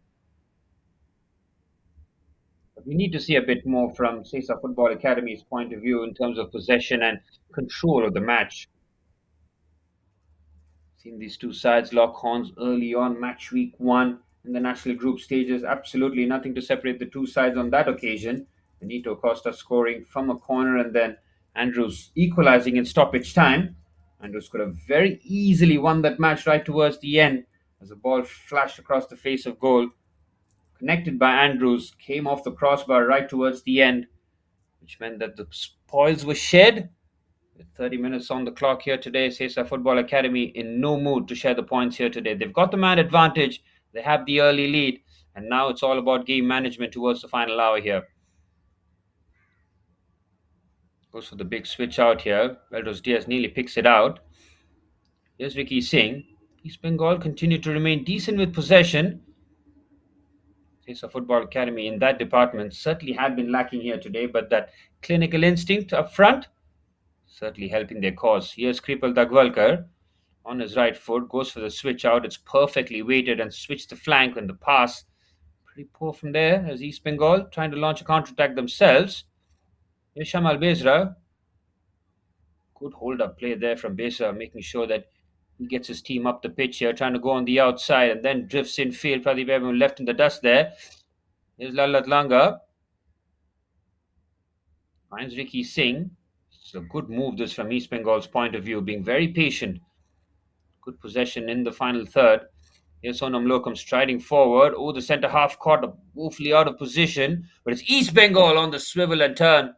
[SPEAKER 1] But we need to see a bit more from Sesa Football Academy's point of view in terms of possession and control of the match. Seen these two sides lock horns early on, match week one in the national group stages. Absolutely nothing to separate the two sides on that occasion. Benito Costa scoring from a corner and then Andrews equalizing in stoppage time. Andrews could have very easily won that match right towards the end as the ball flashed across the face of goal. Connected by Andrews, came off the crossbar right towards the end, which meant that the spoils were shed. With 30 minutes on the clock here today, Sesa Football Academy in no mood to share the points here today. They've got the man advantage, they have the early lead, and now it's all about game management towards the final hour here. Goes for the big switch out here. Veldros Diaz nearly picks it out. Here's Vicky Singh. East Bengal continue to remain decent with possession. Sesa Football Academy in that department certainly had been lacking here today, but that clinical instinct up front certainly helping their cause. Here's Kripal Dagvalkar on his right foot, goes for the switch out. It's perfectly weighted and switched the flank and the pass. Pretty poor from there as East Bengal trying to launch a counter attack themselves. Here's Shamal Bezra. Good hold up play there from Bezra, making sure that he gets his team up the pitch here, trying to go on the outside and then drifts in field. Pradeep Abraham left in the dust there. Here's Lalat Langa. Finds Ricky Singh. It's a good move this from East Bengal's point of view, being very patient. Good possession in the final third. Here's Sonam Lokam striding forward. Oh, the centre half caught woefully out of position. But it's East Bengal on the swivel and turn.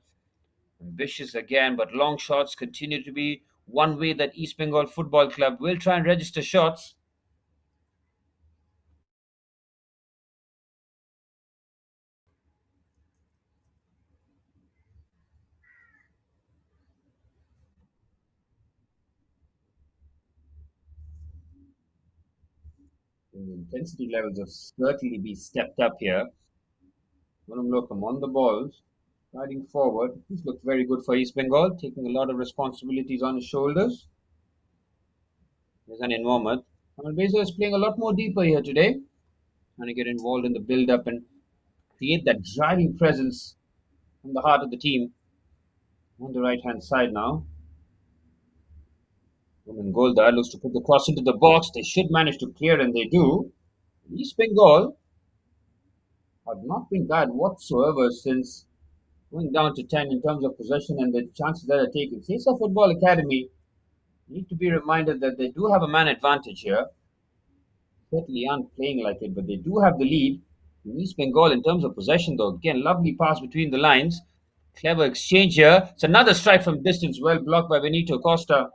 [SPEAKER 1] Ambitious again, but long shots continue to be one way that East Bengal Football Club will try and register shots. The intensity levels have certainly been stepped up here. Sonam Lokam on the balls, striding forward. He's looked very good for East Bengal, taking a lot of responsibilities on his shoulders. There's an in Mohammed. Kamal Beza is playing a lot more deeper here today, trying to get involved in the build up and create that driving presence from the heart of the team. On the right hand side now. Roman Goldar looks to put the cross into the box. They should manage to clear, and they do. East Bengal have not been bad whatsoever since going down to 10 in terms of possession and the chances that are taken. Sesa Football Academy need to be reminded that they do have a man advantage here. Certainly aren't playing like it, but they do have the lead. In East Bengal, in terms of possession, though, again, lovely pass between the lines. Clever exchange here. It's another strike from distance, well blocked by Benito Costa.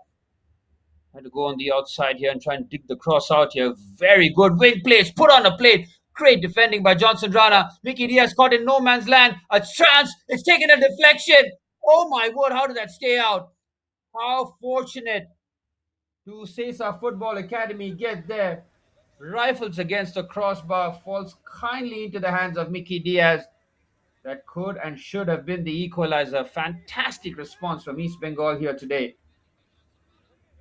[SPEAKER 1] Had to go on the outside here and try and dig the cross out here. Very good wing plays, put on a plate. Great defending by Johnson Rana. Mickey Diaz caught in no man's land. A chance. It's taken a deflection. Oh my word, how did that stay out? How fortunate do Sesa Football Academy get there? Rifles against the crossbar, falls kindly into the hands of Mickey Diaz. That could and should have been the equalizer. Fantastic response from East Bengal here today.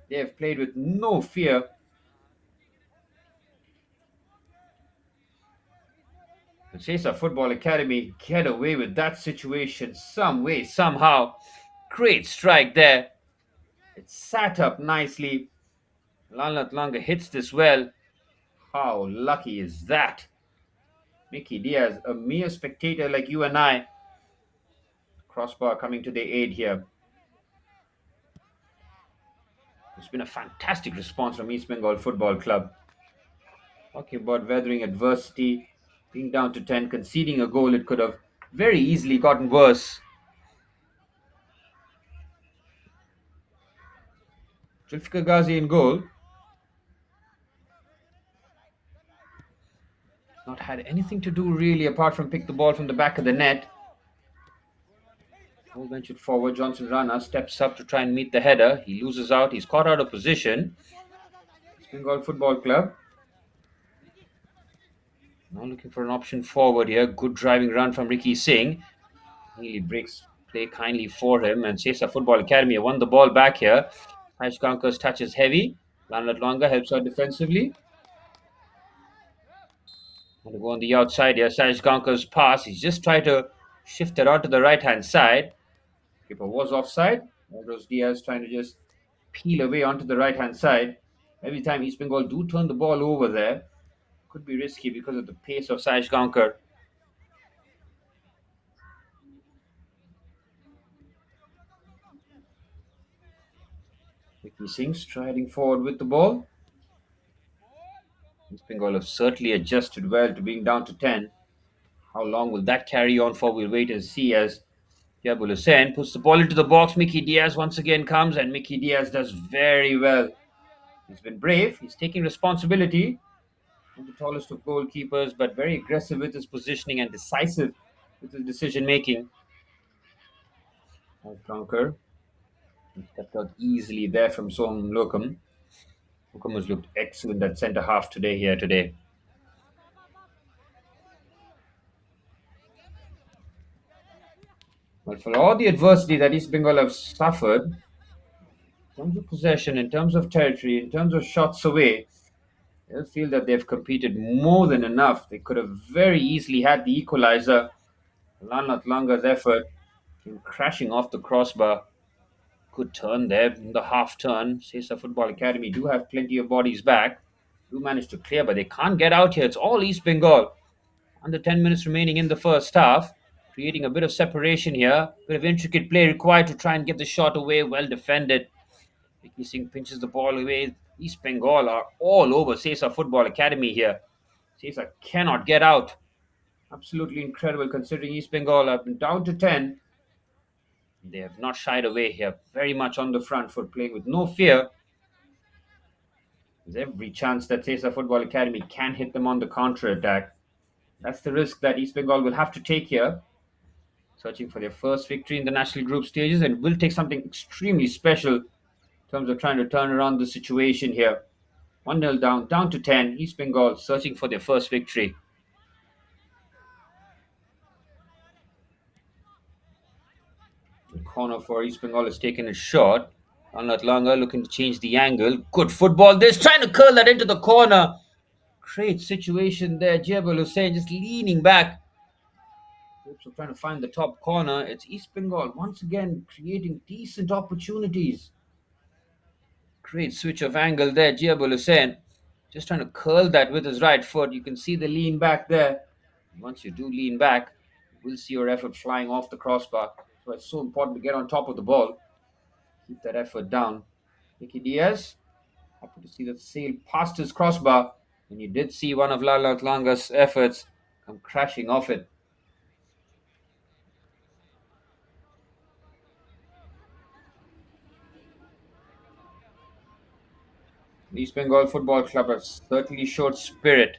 [SPEAKER 1] They have played with no fear. The Sesa Football Academy get away with that situation some way, somehow. Great strike there. It sat up nicely. Lanlat Langa hits this well. How lucky is that? Mickey Diaz, a mere spectator like you and I. Crossbar coming to the aid here. It's been a fantastic response from East Bengal Football Club. Talking about weathering adversity, being down to 10, conceding a goal, it could have very easily gotten worse. Zulfikar Ghazi in goal. Not had anything to do really apart from pick the ball from the back of the net. Ball ventured forward. Johnson Rana steps up to try and meet the header. He loses out. He's caught out of position. Bengal Football Club now looking for an option forward here. Good driving run from Ricky Singh. Nearly breaks play kindly for him. And Sesa Football Academy won the ball back here. Ash Kankar's touch is heavy. Lanlat Longa helps out defensively. Want to go on the outside here. Sash Gankar's pass. He's just tried to shift it out to the right hand side. Keeper was offside. Rose Diaz trying to just peel away onto the right hand side. Every time East Bengal do turn the ball over there, could be risky because of the pace of Sash Gankar. Vicky Singh striding forward with the ball. East Bengal have certainly adjusted well to being down to 10. How long will that carry on for? We'll wait and see as Jabul Hussain puts the ball into the box. Mickey Diaz once again comes, and Mickey Diaz does very well. He's been brave. He's taking responsibility. Not the tallest of goalkeepers, but very aggressive with his positioning and decisive with his decision making. Conquer stepped out easily there from Som Lokam. Lokam has looked excellent at centre half today. But for all the adversity that East Bengal have suffered, in terms of possession, in terms of territory, in terms of shots away, they'll feel that they've competed more than enough. They could have very easily had the equalizer. Lanat Langa's effort came crashing off the crossbar. Good turn there in the half turn. Sesa Football Academy do have plenty of bodies back. Do manage to clear, but they can't get out here. It's all East Bengal. Under 10 minutes remaining in the first half. Creating a bit of separation here. Bit of intricate play required to try and get the shot away. Well defended. Vicky Singh pinches the ball away. East Bengal are all over Sesa Football Academy here. Sesa cannot get out. Absolutely incredible considering East Bengal have been down to 10. They have not shied away here. Very much on the front foot, playing with no fear. There's every chance that Sesa Football Academy can hit them on the counter attack. That's the risk that East Bengal will have to take here. Searching for their first victory in the national group stages, and will take something extremely special in terms of trying to turn around the situation here. 1-0 down to 10. East Bengal searching for their first victory. The corner for East Bengal is taken a shot. Anat Langa looking to change the angle. Good football. This trying to curl that into the corner. Great situation there. Jebel Hussain just leaning back. So trying to find the top corner. It's East Bengal once again creating decent opportunities. Great switch of angle there. Jebel Hussain just trying to curl that with his right foot. You can see the lean back there. Once you do lean back, you will see your effort flying off the crossbar. So it's so important to get on top of the ball. Keep that effort down. Nicky Diaz, happy to see that sail past his crossbar. And you did see one of Lalat Langa's efforts come crashing off it. East Bengal Football Club have certainly showed spirit,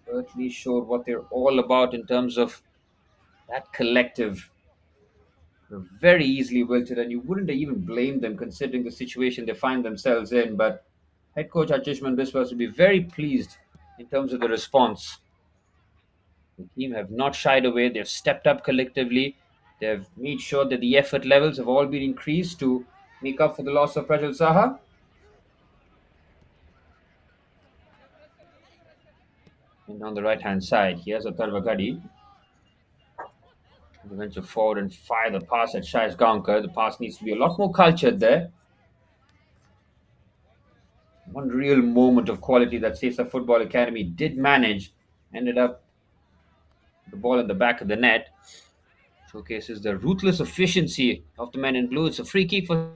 [SPEAKER 1] certainly showed what they're all about in terms of that collective. They're very easily wilted, and you wouldn't even blame them considering the situation they find themselves in. But head coach Ajishman Biswas will be very pleased in terms of the response. The team have not shied away. They've stepped up collectively. They've made sure that the effort levels have all been increased to make up for the loss of Prajal Saha. And on the right hand side, here's a Tarvagadi. He venture forward and fire the pass at Shais Gaonkar. The pass needs to be a lot more cultured there. One real moment of quality that Sesa Football Academy did manage ended up the ball in the back of the net. Showcases the ruthless efficiency of the men in blue. It's a free kick for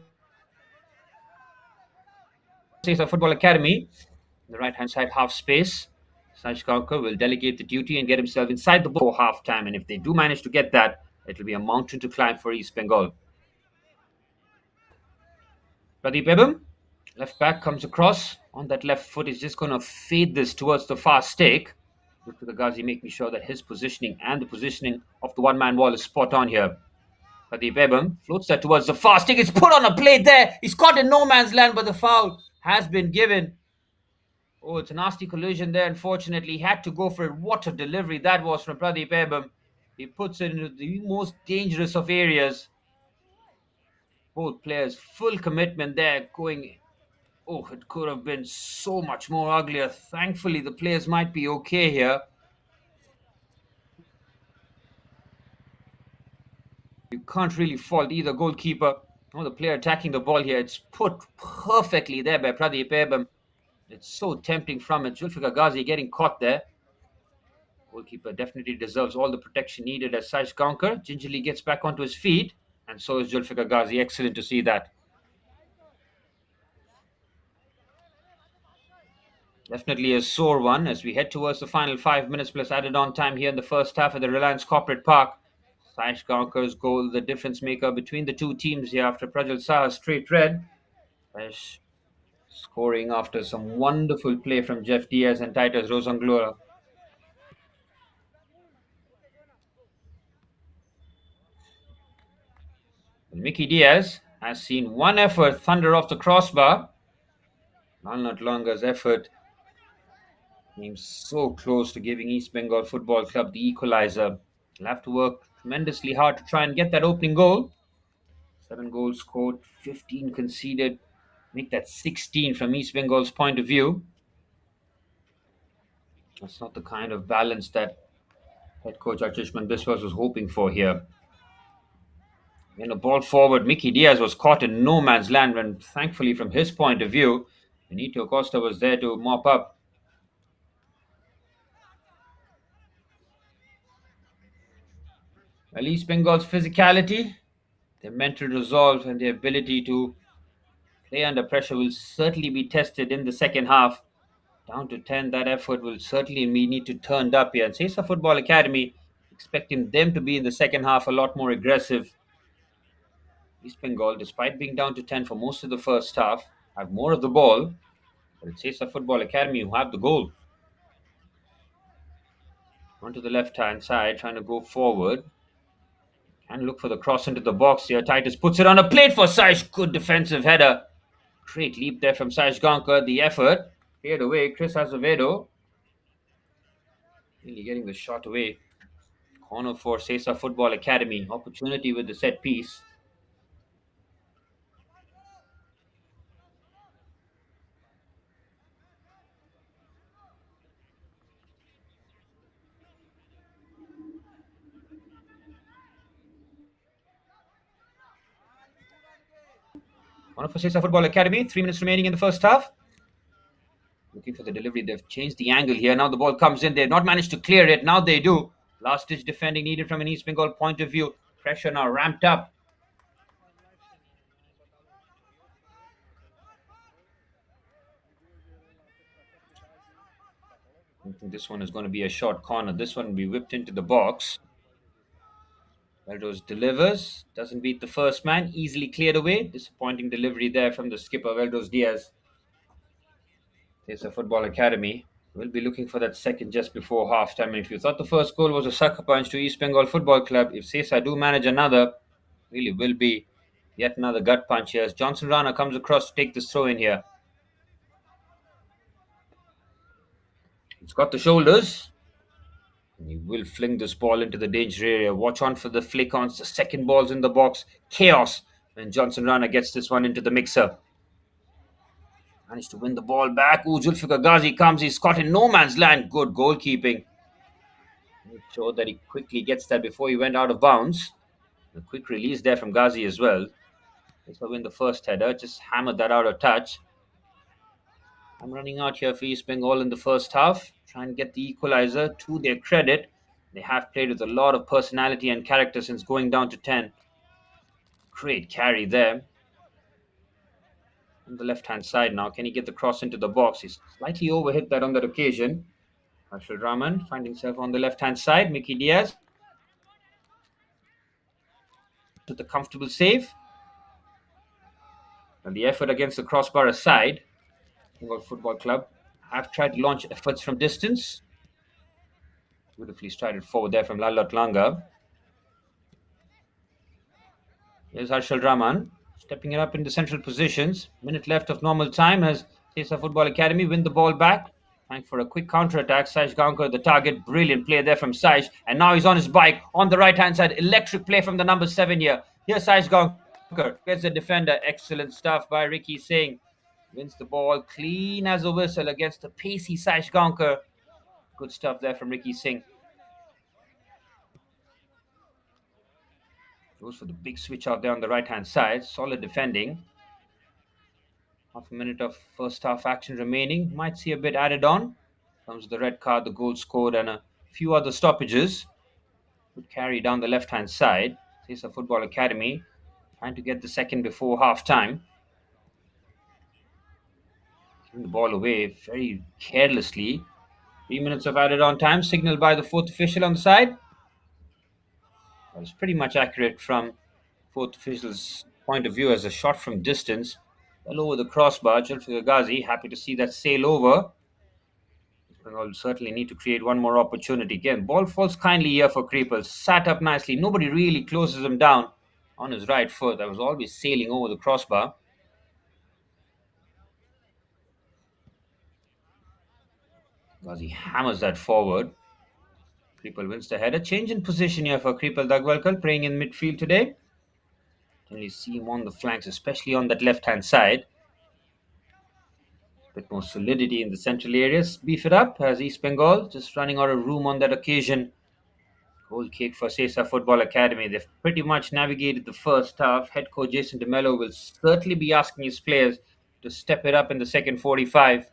[SPEAKER 1] Sesa Football Academy. The right hand side half space. Sash Kaukar will delegate the duty and get himself inside the ball for half time. And if they do manage to get that, it will be a mountain to climb for East Bengal. Pradeep Ebam, left back, comes across on that left foot. Is just going to fade this towards the far stake. Look to the Ghazi, making sure that his positioning and the positioning of the one man wall is spot on here. Pradeep Ebam floats that towards the far stake. It's put on a plate there. He's caught in no man's land, but the foul has been given. Oh, it's a nasty collision there. Unfortunately, he had to go for it. What a delivery that was from Pradeep Ebam. He puts it into the most dangerous of areas. Both players, full commitment there, going. Oh, it could have been so much more uglier. Thankfully, the players might be okay here. You can't really fault either goalkeeper or the player attacking the ball here. It's put perfectly there by Pradeep Ebam. It's so tempting from it. Zulfikar Ghazi getting caught there. Goalkeeper definitely deserves all the protection needed as Saish Gaonkar gingerly gets back onto his feet, and so is Zulfikar Ghazi. Excellent to see that. Definitely a sore one as we head towards the final 5 minutes plus added on time here in the first half at the Reliance Corporate Park. Saish Gaonkar's goal, the difference maker between the two teams here after Prajal Saha's straight red. Saish scoring after some wonderful play from Jeff Diaz and Titus Rosanglora. Mickey Diaz has seen one effort thunder off the crossbar. Not Longa's effort seems so close to giving East Bengal Football Club the equalizer. They'll have to work tremendously hard to try and get that opening goal. 7 goals scored, 15 conceded. Make that 16 from East Bengal's point of view. That's not the kind of balance that head coach Archishman Biswas was hoping for here. When the ball forward, Mickey Diaz was caught in no man's land when, thankfully, from his point of view, Benito Costa was there to mop up. Well, East Bengal's physicality, their mental resolve, and their ability to play under pressure will certainly be tested in the second half. Down to 10, that effort will certainly need to turn up here. And Sesa Football Academy, expecting them to be in the second half a lot more aggressive. East Bengal, despite being down to 10 for most of the first half, have more of the ball. But it's Sesa Football Academy who have the goal. Onto the left-hand side, trying to go forward. And look for the cross into the box here. Titus puts it on a plate for Saish. Good defensive header. Great leap there from Saish Gaonkar. The effort. Cleared away. Chris Azevedo. Really getting the shot away. Corner for Sesa Football Academy. Opportunity with the set piece. Corner for Sesa Football Academy. 3 minutes remaining in the first half. Looking for the delivery. They've changed the angle here. Now the ball comes in. They've not managed to clear it. Now they do. Last ditch defending needed from an East Bengal point of view. Pressure now ramped up. I think this one is going to be a short corner. This one will be whipped into the box. Veldros delivers. Doesn't beat the first man. Easily cleared away. Disappointing delivery there from the skipper, Veldros Diaz. There's a Football Academy. We'll be looking for that second just before halftime. And if you thought the first goal was a sucker punch to East Bengal Football Club, if Sesa do manage another, really will be yet another gut punch here. As Johnson Rana comes across to take this throw in here. It's got the shoulders. And he will fling this ball into the danger area. Watch on for the flick ons. The second ball's in the box. Chaos when Johnson Rana gets this one into the mixer. Managed to win the ball back. Ooh, Zulfikar Ghazi comes. He's caught in no man's land. Good goalkeeping. Make sure that he quickly gets that before he went out of bounds. A quick release there from Ghazi as well. So win the first header. Just hammered that out of touch. I'm running out here for East Bengal in the first half. Try and get the equalizer. To their credit, they have played with a lot of personality and character since going down to 10. Great carry there. On the left-hand side now, can he get the cross into the box? He's slightly overhit that on that occasion. Arshad Rahman find himself on the left-hand side. Mickey Diaz with a comfortable save. And the effort against the crossbar aside, Bengal Football Club have tried to launch efforts from distance. Beautifully strided forward there from Lalot Langa. Here's Arshad Rahman stepping it up into central positions. Minute left of normal time as Sesa Football Academy win the ball back. Trying for a quick counter-attack. Saish Gaonkar, the target. Brilliant play there from Saish. And now he's on his bike on the right-hand side. Electric play from the number 7 here. Here's Saish Gaonkar. Gets the defender. Excellent stuff by Ricky Singh. Wins the ball clean as a whistle against the pacey Saish Gaonkar. Good stuff there from Ricky Singh. Goes for the big switch out there on the right-hand side. Solid defending. Half a minute of first half action remaining. Might see a bit added on. Comes the red card, the goal scored, and a few other stoppages. Good carry down the left-hand side. Sesa Football Academy trying to get the second before half-time. Giving the ball away very carelessly. 3 minutes of added on time, signaled by the fourth official on the side. That was pretty much accurate from fourth official's point of view as a shot from distance. Well over the crossbar. Zulfikar Ghazi happy to see that sail over. Bengal certainly need to create one more opportunity. Again, ball falls kindly here for Creeple. Sat up nicely. Nobody really closes him down on his right foot. That was always sailing over the crossbar. Ghazi hammers that forward. Creeple wins the header. Change in position here for Creeple Dagwalkar playing in midfield today. Can you see him on the flanks, especially on that left-hand side? A bit more solidity in the central areas. Beef it up as East Bengal just running out of room on that occasion. Goal kick for Sesa Football Academy. They've pretty much navigated the first half. Head coach Jason DeMello will certainly be asking his players to step it up in the second 45.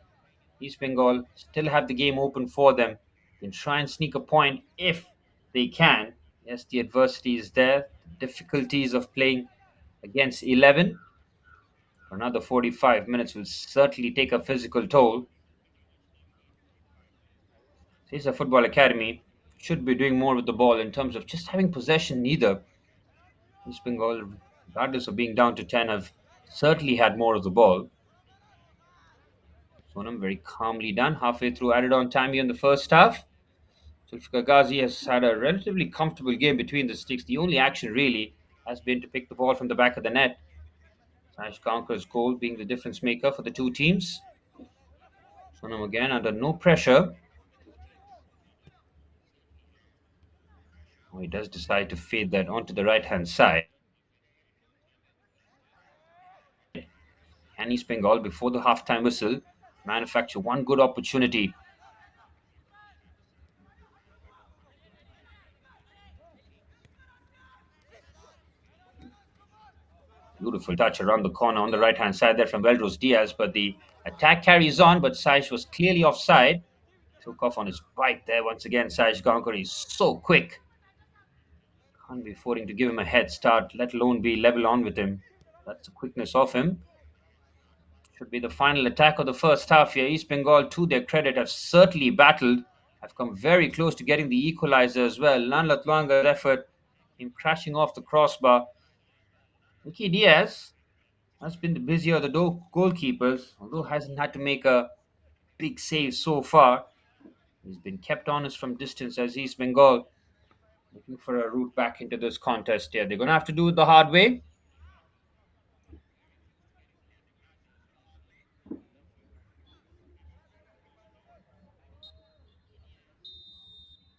[SPEAKER 1] East Bengal still have the game open for them. They can try and sneak a point if they can. Yes, the adversity is there. The difficulties of playing against 11 for another 45 minutes will certainly take a physical toll. Sesa Football Academy should be doing more with the ball in terms of just having possession neither. East Bengal, regardless of being down to 10, have certainly had more of the ball. Sonam very calmly done. Halfway through added on time here in the first half. Zulfikar Ghazi has had a relatively comfortable game between the sticks. The only action really has been to pick the ball from the back of the net. Sash Kankar's goal being the difference maker for the two teams. Sonam again under no pressure. Oh, he does decide to fade that onto the right-hand side. And East Bengal, before the half-time whistle, manufacture one good opportunity. Beautiful touch around the corner on the right-hand side there from Veldros Diaz, but the attack carries on, but Saish was clearly offside. Took off on his bike there once again. Saish Gaonkar is so quick. Can't be affording to give him a head start, let alone be level on with him. That's the quickness of him. Should be the final attack of the first half here. East Bengal, to their credit, have certainly battled, have come very close to getting the equalizer as well. Lanlat Luanga's effort, him crashing off the crossbar. Mickey Diaz has been the busier of the goalkeepers, although hasn't had to make a big save so far. He's been kept honest from distance as East Bengal looking for a route back into this contest here. They're going to have to do it the hard way.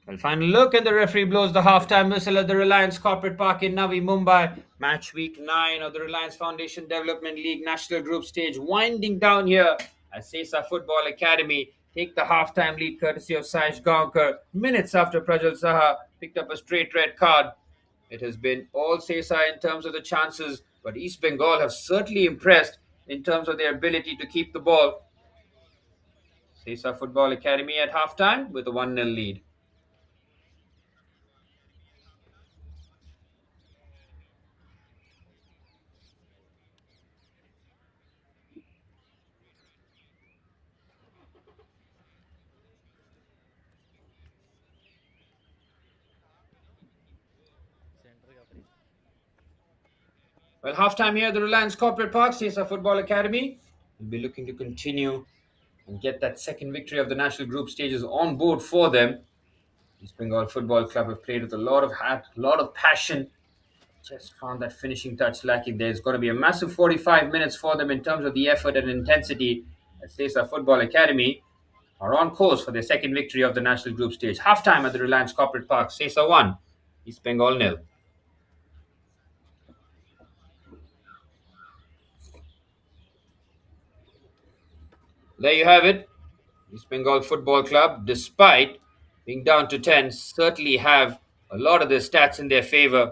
[SPEAKER 1] Well, final look, and the referee blows the halftime whistle at the Reliance Corporate Park in Navi Mumbai. Match week 9 of the Reliance Foundation Development League National Group Stage winding down here as Sesa Football Academy take the halftime lead courtesy of Saish Gaonkar minutes after Prajal Saha picked up a straight red card. It has been all Sesa in terms of the chances, but East Bengal have certainly impressed in terms of their ability to keep the ball. Sesa Football Academy at halftime with a 1-0 lead. Well, halftime here at the Reliance Corporate Park, Sesa Football Academy will be looking to continue and get that second victory of the national group stages on board for them. East Bengal Football Club have played with a lot of heart, a lot of passion. Just found that finishing touch lacking. There's going to be a massive 45 minutes for them in terms of the effort and intensity. As Sesa Football Academy are on course for their second victory of the national group stage. Halftime at the Reliance Corporate Park, Sesa 1, East Bengal nil. There you have it. East Bengal Football Club, despite being down to 10, certainly have a lot of the stats in their favor.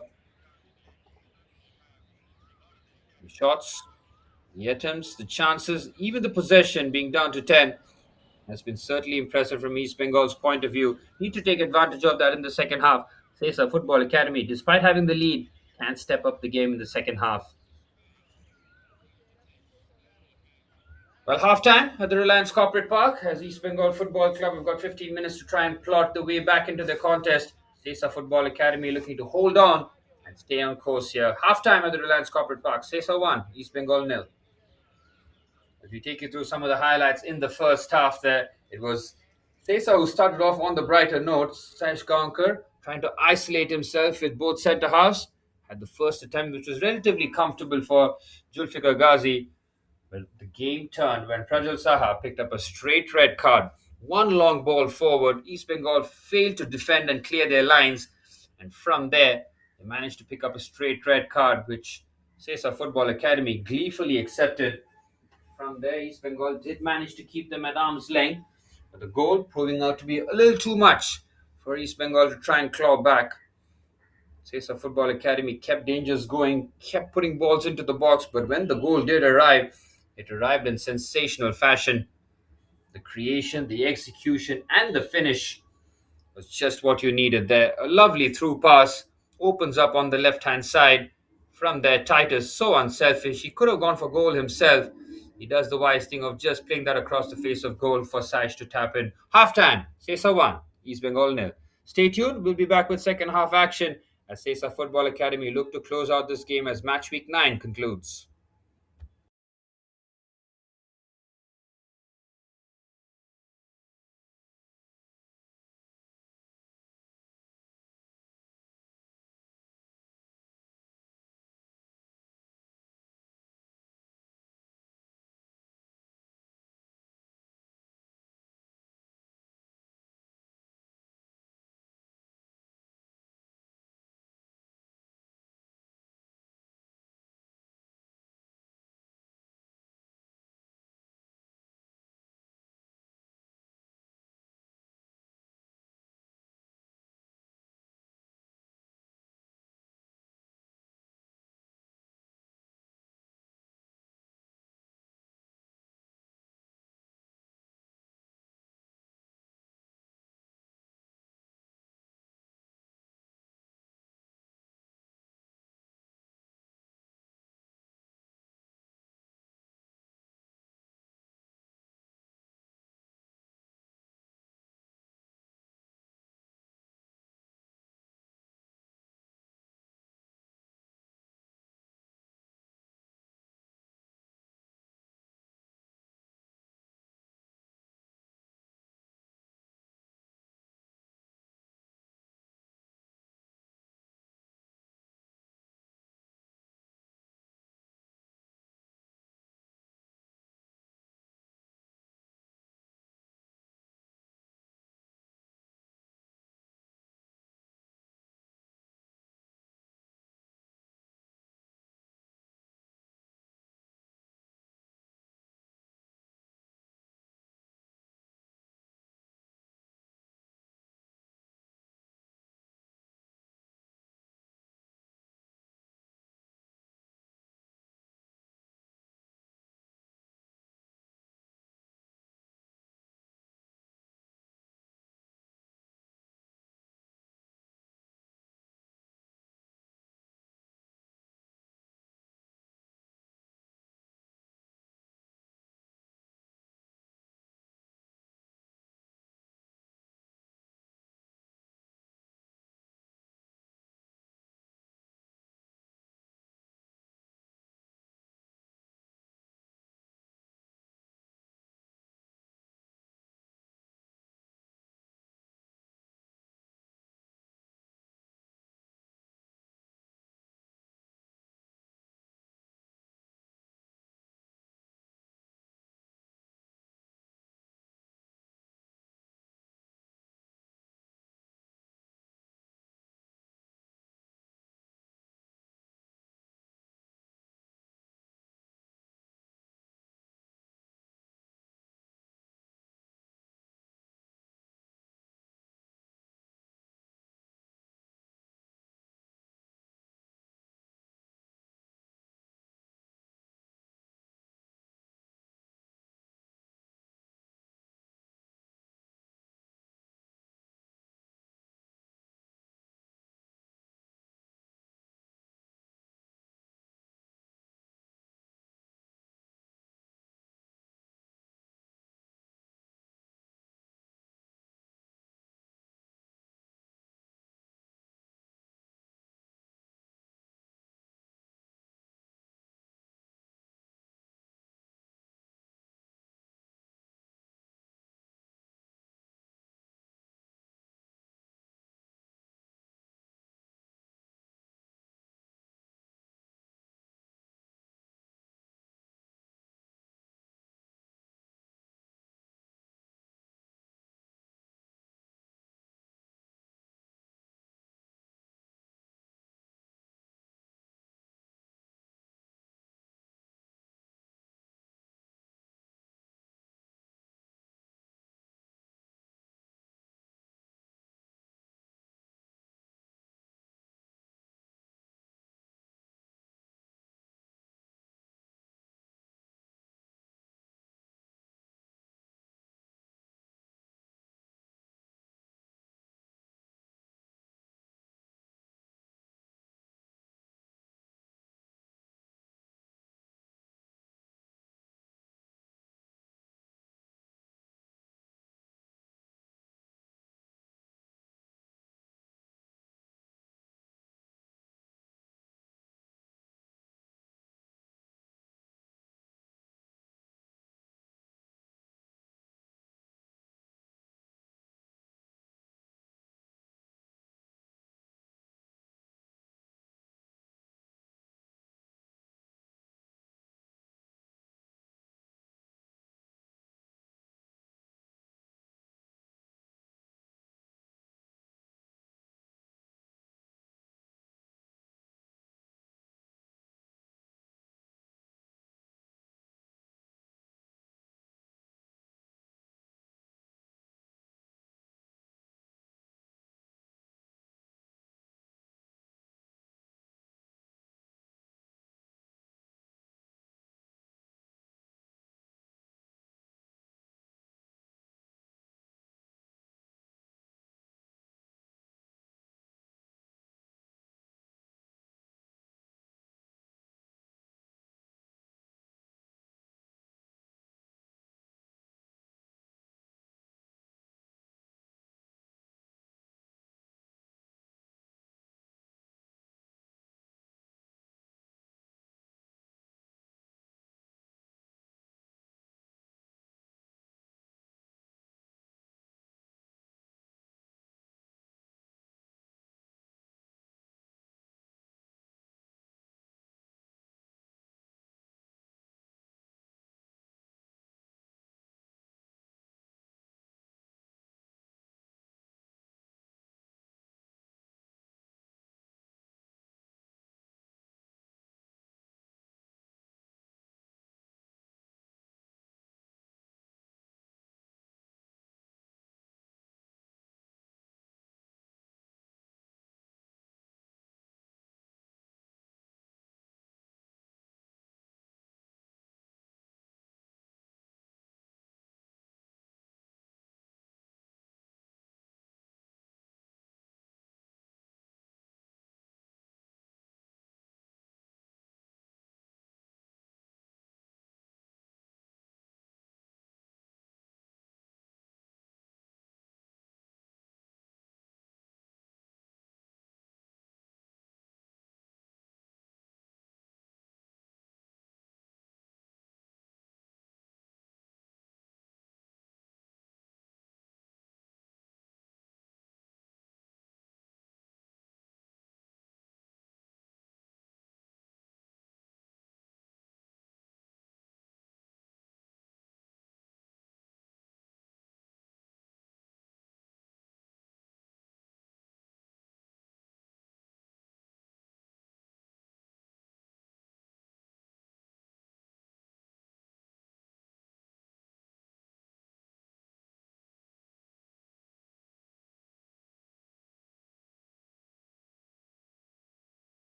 [SPEAKER 1] The shots, the attempts, the chances, even the possession being down to 10 has been certainly impressive from East Bengal's point of view. Need to take advantage of that in the second half. Sesa Football Academy, despite having the lead, can step up the game in the second half. Well, halftime at the Reliance Corporate Park, as East Bengal Football Club have got 15 minutes to try and plot the way back into the contest. Sesa Football Academy looking to hold on and stay on course here. Halftime at the Reliance Corporate Park, Sesa 1, East Bengal nil. If we take you through some of the highlights in the first half there, it was Sesa who started off on the brighter note. Saish Gaonkar trying to isolate himself with both centre halves. Had the first attempt, which was relatively comfortable for Julfikar Ghazi. Well, the game turned when Prajal Saha picked up a straight red card. One long ball forward. East Bengal failed to defend and clear their lines. And from there, they managed to pick up a straight red card, which Sesa Football Academy gleefully accepted. From there, East Bengal did manage to keep them at arm's length, but the goal proving out to be a little too much for East Bengal to try and claw back. Sesa Football Academy kept dangers going, kept putting balls into the box, but when the goal did arrive, it arrived in sensational fashion. The creation, the execution, and the finish was just what you needed there. A lovely through pass opens up on the left hand side. From there, Titus, so unselfish. He could have gone for goal himself. He does the wise thing of just playing that across the face of goal for Saish to tap in. Half time, Sesa 1, East Bengal nil. Stay tuned. We'll be back with second half action as Sesa Football Academy look to close out this game as match week 9 concludes.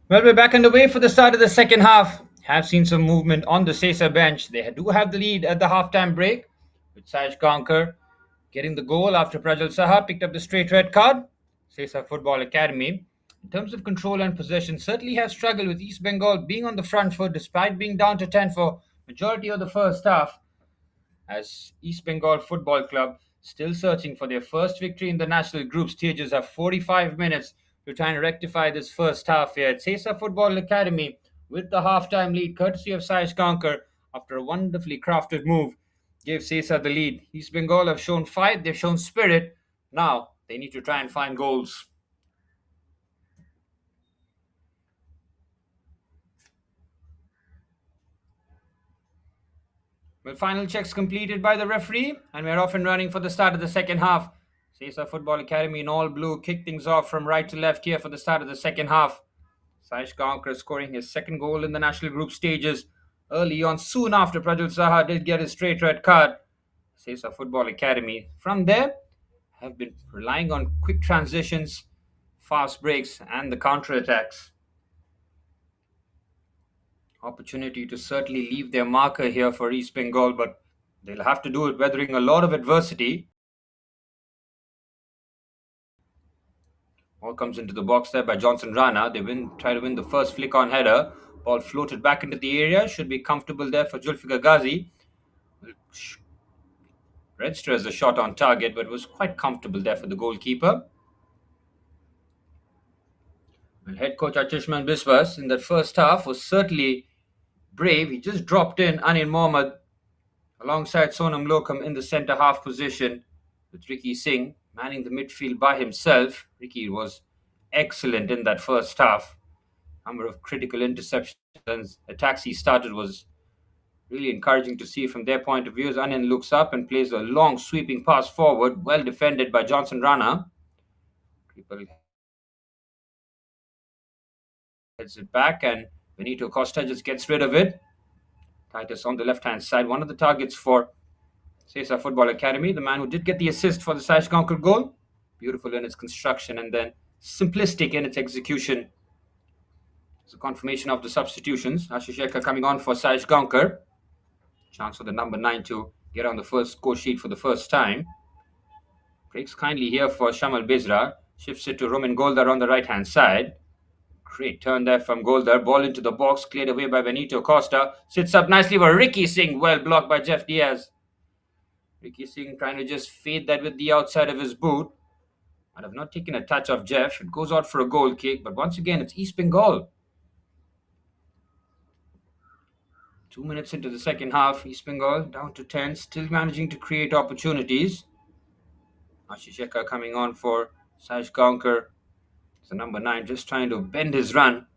[SPEAKER 1] Well, we're back underway for the start of the second half. Have seen some movement on the Sesa bench. They do have the lead at the halftime break, with Saj Kankar getting the goal after Prajal Saha picked up the straight red card. Sesa Football Academy, in terms of control and possession, certainly have struggled with East Bengal being on the front foot despite being down to 10 for majority of the first half, as East Bengal Football Club, still searching for their first victory in the national group stages, have 45 minutes to try and rectify this first half here at Sesa Football Academy with the halftime lead courtesy of Sai Skankar after a wonderfully crafted move gave Sesa the lead. East Bengal have shown fight, they've shown spirit. Now they need to try and find goals. Well, final checks completed by the referee, and we're off and running for the start of the second half. Sesa Football Academy in all blue kick things off from right to left here for the start of the second half. Saish Gaonkar scoring his second goal in the national group stages early on, soon after Prajul Saha did get his straight red card. Sesa Football Academy from there have been relying on quick transitions, fast breaks, and the counter attacks. Opportunity to certainly leave their marker here for East Bengal, but they'll have to do it weathering a lot of adversity. Ball comes into the box there by Johnson Rana. Try to win the first flick on header. Ball floated back into the area. Should be comfortable there for Julfikar Ghazi. Register as a shot on target, but was quite comfortable there for the goalkeeper. Well, head coach Achishman Biswas in that first half was certainly brave. He just dropped in Anil Mohammed alongside Sonam Lokam in the centre half position with Ricky Singh manning the midfield by himself. Ricky was excellent in that first half. Number of critical interceptions, attacks he started was really encouraging to see from their point of view as Anand looks up and plays a long sweeping pass forward, well defended by Johnson Rana. People heads it back and Benito Costa just gets rid of it. Titus on the left hand side, one of the targets for Sesa Football Academy, the man who did get the assist for the Sash Gaonkar goal. Beautiful in its construction and then simplistic in its execution. It's a confirmation of the substitutions. Ashish Ekka coming on for Sash Gaonkar. Chance for the number 9 to get on the first score sheet for the first time. Breaks kindly here for Shamal Bizra. Shifts it to Roman Goldar on the right hand side. Great turn there from Goldar. Ball into the box, cleared away by Benito Costa. Sits up nicely for Ricky Singh. Well blocked by Jeff Diaz. Ricky Singh trying to just fade that with the outside of his boot. Might have not taken a touch of Jeff. It goes out for a goal kick, but once again, it's East Bengal. 2 minutes into the second half, East Bengal down to 10, still managing to create opportunities. Ashisheka coming on for Saj Gaonkar. The number 9 just trying to bend his run.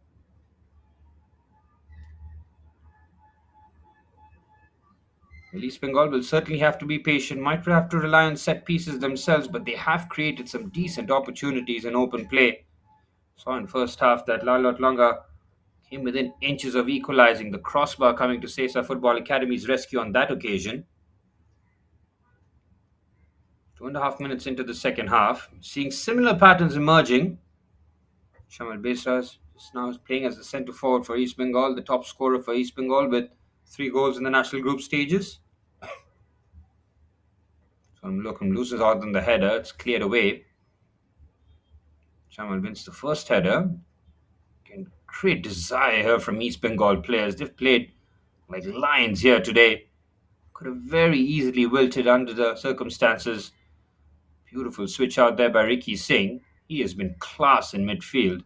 [SPEAKER 1] Well, East Bengal will certainly have to be patient, might have to rely on set pieces themselves, but they have created some decent opportunities in open play. Saw in first half that Lalot Longa came within inches of equalizing, the crossbar coming to Sesa Football Academy's rescue on that occasion. 2.5 minutes into the second half, seeing similar patterns emerging. Shamal Besras is now playing as the centre forward for East Bengal, the top scorer for East Bengal with 3 goals in the national group stages. So Lokum loses out on the header, it's cleared away. Shamal wins the first header. Can create desire here from East Bengal players. They've played like lions here today. Could have very easily wilted under the circumstances. Beautiful switch out there by Ricky Singh. He has been class in midfield.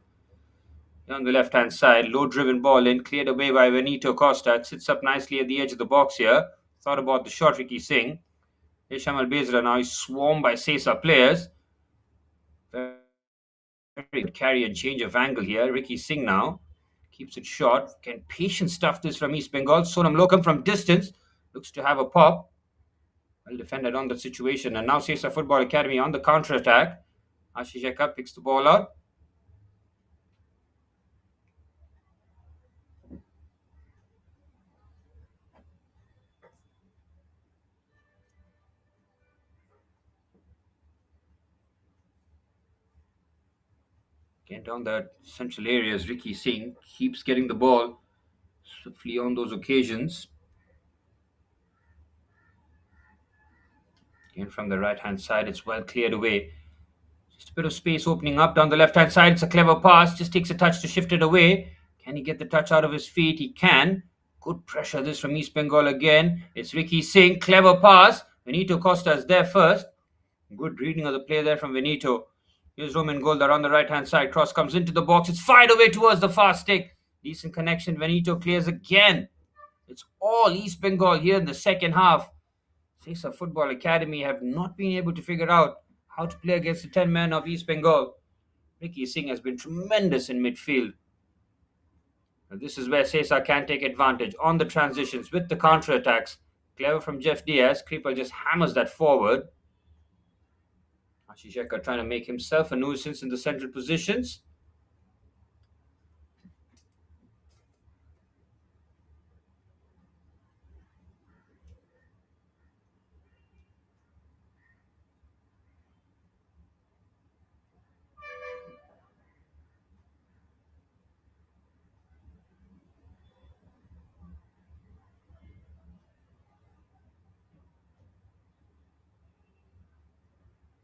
[SPEAKER 1] On the left hand side, low driven ball in, cleared away by Benito Costa. It sits up nicely at the edge of the box here. Thought about the shot, Ricky Singh. Shamal Bezra now is swarmed by Sesa players. Very good carry and change of angle here. Ricky Singh now keeps it short. Can patient stuff this from East Bengal. Sonam Lokam from distance looks to have a pop. Well defended on the situation. And now Sesa Football Academy on the counter attack. Ashish Eka picks the ball out. Getting down that central areas, Ricky Singh keeps getting the ball swiftly on those occasions. Again from the right hand side, it's well cleared away. Just a bit of space opening up down the left hand side. It's a clever pass, just takes a touch to shift it away. Can he get the touch out of his feet? He can. Good pressure this from East Bengal again. It's Ricky Singh, clever pass. Benito Costa is there first. Good reading of the play there from Benito. Here's Roman Golda on the right hand side. Cross comes into the box. It's fired away towards the far stick. Decent connection. Benito clears again. It's all East Bengal here in the second half. Sesa Football Academy have not been able to figure out how to play against the 10 men of East Bengal. Ricky Singh has been tremendous in midfield. Now this is where Sesa can take advantage on the transitions with the counter attacks. Clever from Jeff Diaz. Creeper just hammers that forward. Ashisheka trying to make himself a nuisance in the central positions.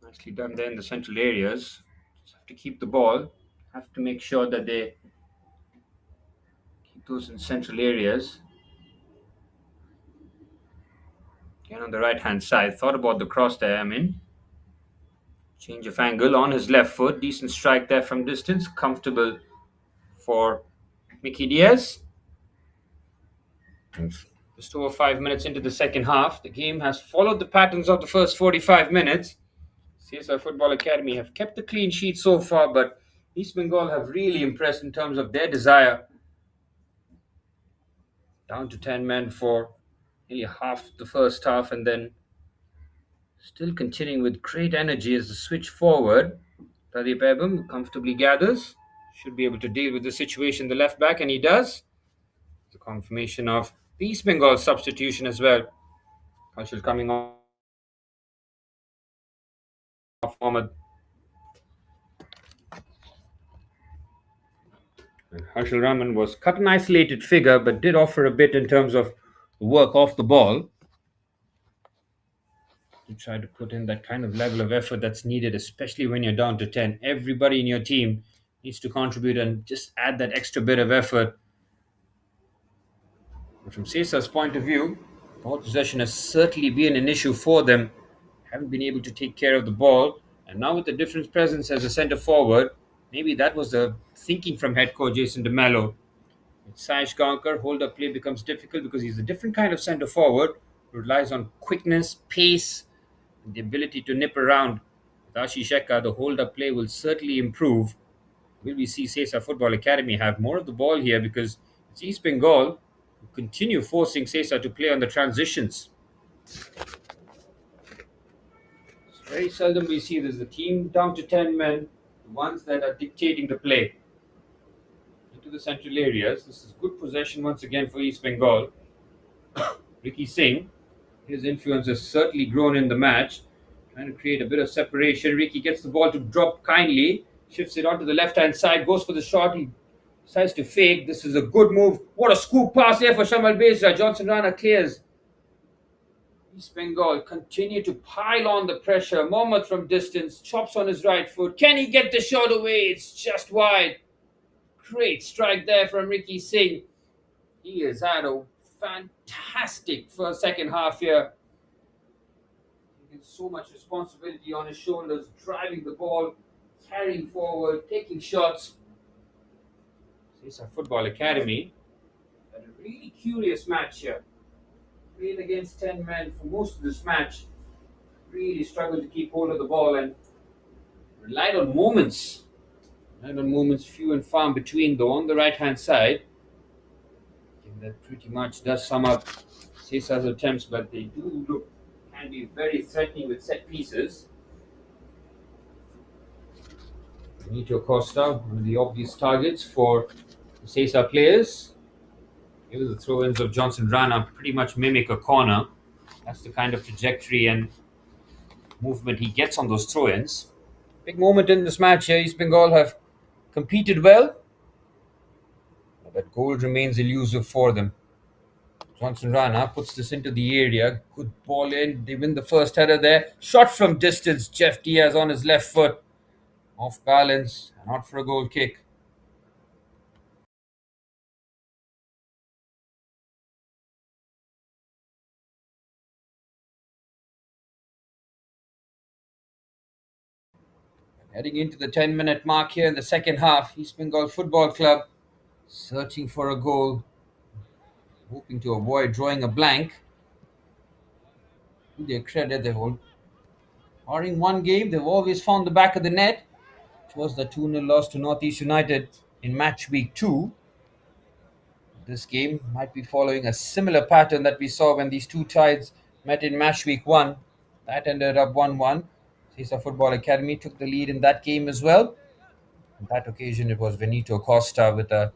[SPEAKER 1] Nicely done there in the central areas. Just have to keep the ball. Have to make sure that they keep those in central areas. Again on the right hand side. Thought about the cross there, change of angle on his left foot. Decent strike there from distance. Comfortable for Mickey Diaz. And just over 5 minutes into the second half. The game has followed the patterns of the first 45 minutes. CSI Football Academy have kept the clean sheet so far, but East Bengal have really impressed in terms of their desire. Down to 10 men for nearly half the first half, and then still continuing with great energy as the switch forward. Pradeep Ebam comfortably gathers. Should be able to deal with the situation, the left back, and he does. The confirmation of the East Bengal substitution as well. Kaushal coming off Mohammed. And Harshal Rahman was cut an isolated figure, but did offer a bit in terms of work off the ball. You try to put in that kind of level of effort that's needed, especially when you're down to 10. Everybody in your team needs to contribute and just add that extra bit of effort. But from Sesa's point of view, ball possession has certainly been an issue for them. Haven't been able to take care of the ball. And now with the different presence as a centre forward, maybe that was the thinking from head coach Jason DeMello. With Sayesh Gankar, hold-up play becomes difficult because he's a different kind of centre forward who relies on quickness, pace, and the ability to nip around. With Ashish Sheka, the hold-up play will certainly improve. Will we see Sesa Football Academy have more of the ball here because it's East Bengal who continue forcing Sesa to play on the transitions. It's very seldom we see this. The team down to 10 men, the ones that are dictating the play. Into the central areas. This is good possession once again for East Bengal. Ricky Singh, his influence has certainly grown in the match. Trying to create a bit of separation. Ricky gets the ball to drop kindly, shifts it onto the left-hand side, goes for the shot. He decides to fake. This is a good move. What a scoop pass there for Shamal Bezra. Johnson Rana clears. East Bengal continue to pile on the pressure. Mohammed from distance, chops on his right foot. Can he get the shot away? It's just wide. Great strike there from Ricky Singh. He has had a fantastic first second half here. He gets so much responsibility on his shoulders, driving the ball, carrying forward, taking shots. Sesa Football Academy had a really curious match here. Played against 10 men for most of this match. Really struggled to keep hold of the ball and relied on moments. Few and far between, though, on the right-hand side. And that pretty much does sum up Sesa's attempts, but they can be very threatening with set pieces. Benito Costa, one of the obvious targets for the Sesa players. Even the throw-ins of Johnson Rana pretty much mimic a corner. That's the kind of trajectory and movement he gets on those throw-ins. Big moment in this match here. East Bengal have competed well, but goal remains elusive for them. Johnson Rana puts this into the area. Good ball in. They win the first header there. Shot from distance. Jeff Diaz on his left foot. Off balance. Not for a goal kick. Heading into the 10-minute mark here in the second half, East Bengal Football Club searching for a goal, hoping to avoid drawing a blank. To their credit, barring one game, they've always found the back of the net. It was the 2-0 loss to Northeast United in match week 2. This game might be following a similar pattern that we saw when these two sides met in match week 1. That ended up 1-1. Sesa Football Academy took the lead in that game as well. On that occasion, it was Benito Costa with a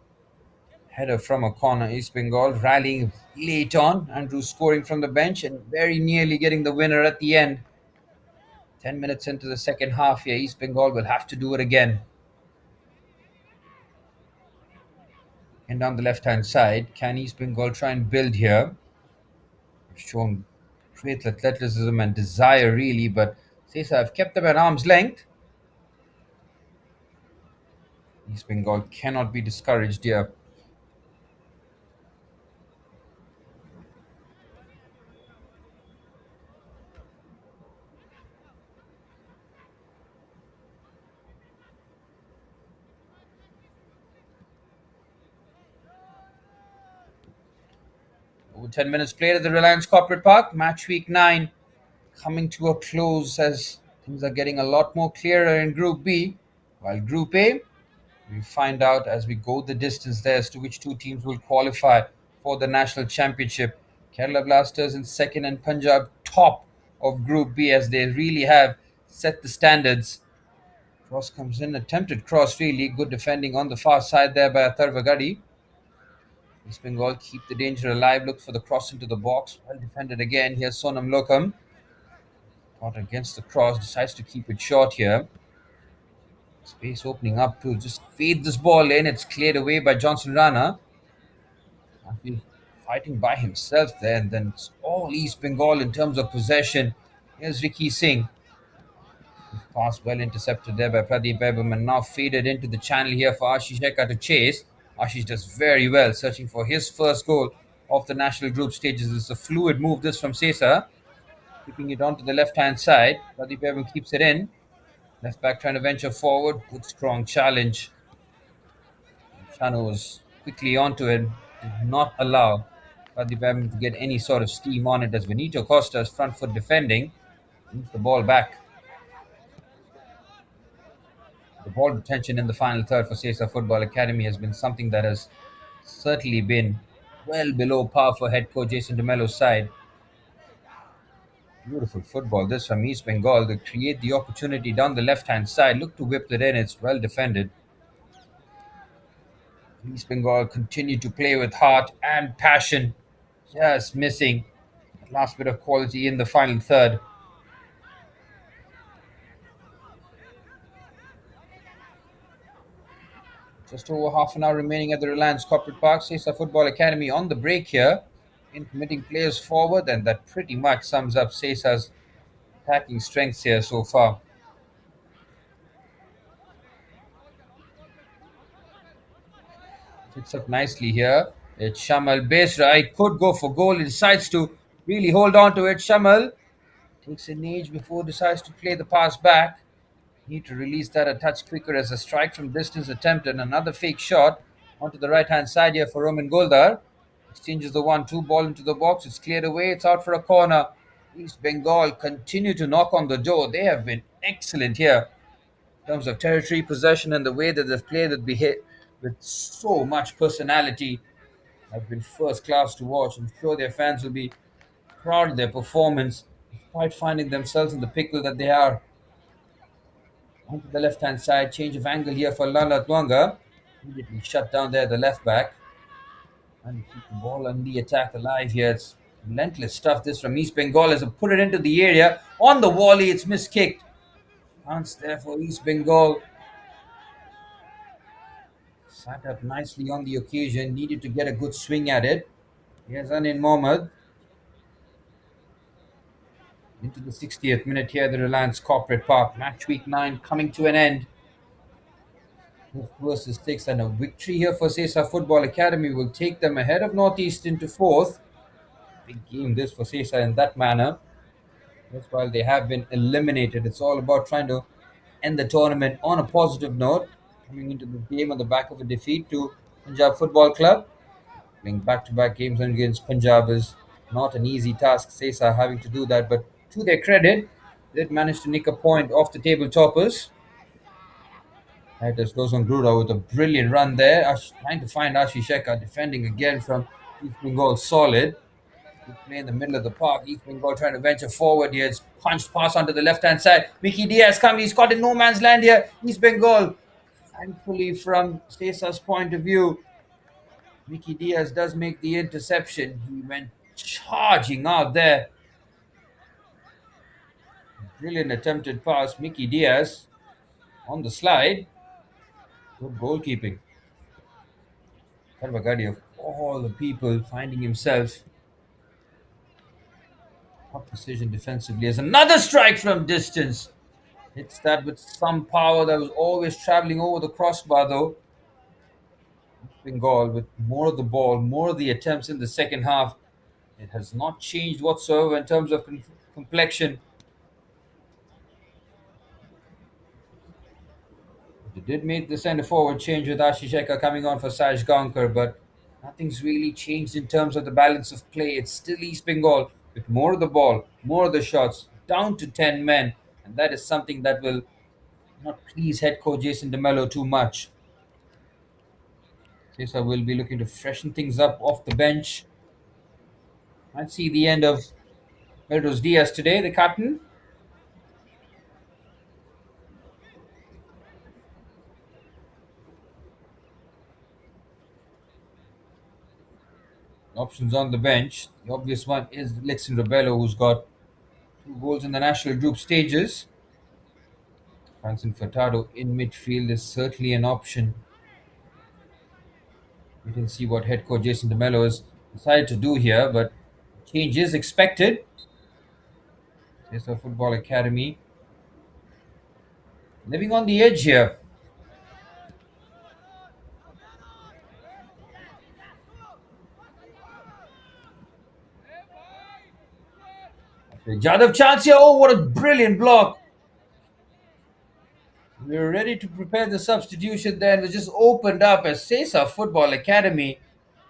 [SPEAKER 1] header from a corner. East Bengal rallying late on. Andrew scoring from the bench and very nearly getting the winner at the end. 10 minutes into the second half here, East Bengal will have to do it again. And down the left-hand side, can East Bengal try and build here? Shown great athleticism and desire, really, but Sesa have kept them at arm's length. East Bengal cannot be discouraged here. Over 10 minutes played at the Reliance Corporate Park. Match week 9 coming to a close as things are getting a lot more clearer in Group B. While Group A, we find out as we go the distance there as to which two teams will qualify for the national championship. Kerala Blasters in second and Punjab top of Group B as they really have set the standards. Cross comes in, attempted cross really. Good defending on the far side there by Atharvagadi. East Bengal keep the danger alive, look for the cross into the box. Well defended again. Here's Sonam Lokam. Caught against the cross, decides to keep it short here. Space opening up to just feed this ball in. It's cleared away by Johnson Rana. Actually fighting by himself there, and then it's all East Bengal in terms of possession. Here's Ricky Singh. Pass well intercepted there by Pradeep Ebam and now faded into the channel here for Ashish Eka to chase. Ashish does very well, searching for his first goal of the national group stages. It's a fluid move this from Sesa. Keeping it onto the left-hand side. Pradeep Ebam keeps it in. Left back trying to venture forward. Good strong challenge. Shanu was quickly onto it. Did not allow Pradeep Ebam to get any sort of steam on it as Benito Costa's front foot defending. Moves the ball back. The ball retention in the final third for Sesa Football Academy has been something that has certainly been well below par for head coach Jason DeMello's side. Beautiful football this from East Bengal. They create the opportunity down the left-hand side. Look to whip it in. It's well defended. East Bengal continue to play with heart and passion. Just missing that last bit of quality in the final third. Just over half an hour remaining at the Reliance Corporate Park. Sesa Football Academy on the break here in committing players forward, and that pretty much sums up Sesa's attacking strengths here so far. Fits up nicely here. It's Shamal Besra. It could go for goal. He decides to really hold on to it. Shamal takes an age before decides to play the pass back. Need to release that a touch quicker as a strike from distance attempt and another fake shot onto the right hand side here for Roman Goldar. Exchanges the 1-2 ball into the box. It's cleared away. It's out for a corner. East Bengal continue to knock on the door. They have been excellent here in terms of territory possession and the way that they've played with so much personality. Have been first class to watch. I'm sure their fans will be proud of their performance, despite finding themselves in the pickle that they are. Onto the left-hand side, change of angle here for Lala Tuanga. Immediately shut down there, the left back. And keep the ball and the attack alive here. It's relentless stuff this from East Bengal as they put it into the area. On the volley, it's miskicked. Chance there for East Bengal. Sat up nicely on the occasion, needed to get a good swing at it. Here's Anin Mohammed into the 60th minute here at the Reliance Corporate Park. Match week 9 coming to an end. Fifth versus sixth, and a victory here for Sesa Football Academy will take them ahead of Northeast into fourth. Big game this for Sesa in that manner. That's while they have been eliminated. It's all about trying to end the tournament on a positive note. Coming into the game on the back of a defeat to Punjab Football Club. Playing back-to-back games against Punjab is not an easy task. Sesa having to do that, but to their credit, they did manage to nick a point off the table toppers. Titus goes on Gruda with a brilliant run there. Trying to find Ashish Shekhar defending again from East Bengal. Solid. Good play in the middle of the park. East Bengal trying to venture forward here. It's punched pass onto the left-hand side. Mickey Diaz coming. He's caught in no man's land here. East Bengal. Thankfully, from Sesa's point of view, Mickey Diaz does make the interception. He went charging out there. Brilliant attempted pass. Mickey Diaz on the slide. Good goalkeeping. Karvagadi, of all the people, finding himself tough decision defensively as another strike from distance. Hits that with some power that was always traveling over the crossbar though. Bengal with more of the ball, more of the attempts in the second half. It has not changed whatsoever in terms of complexion. They did make the centre forward change with Ashish Shekhar coming on for Saj Gankar, but nothing's really changed in terms of the balance of play. It's still East Bengal with more of the ball, more of the shots, down to 10 men, and that is something that will not please head coach Jason DeMello too much. Sesa will be looking to freshen things up off the bench. Might see the end of Melrose Diaz today, the captain. Options on the bench. The obvious one is Lexon Rebello, who's got 2 goals in the national group stages. Francis Furtado in midfield is certainly an option. We can see what head coach Jason DeMello has decided to do here, but change is expected. Sesa Football Academy living on the edge here. Jadav chance here. Oh, what a brilliant block. We were ready to prepare the substitution then. It was just opened up as Sesa Football Academy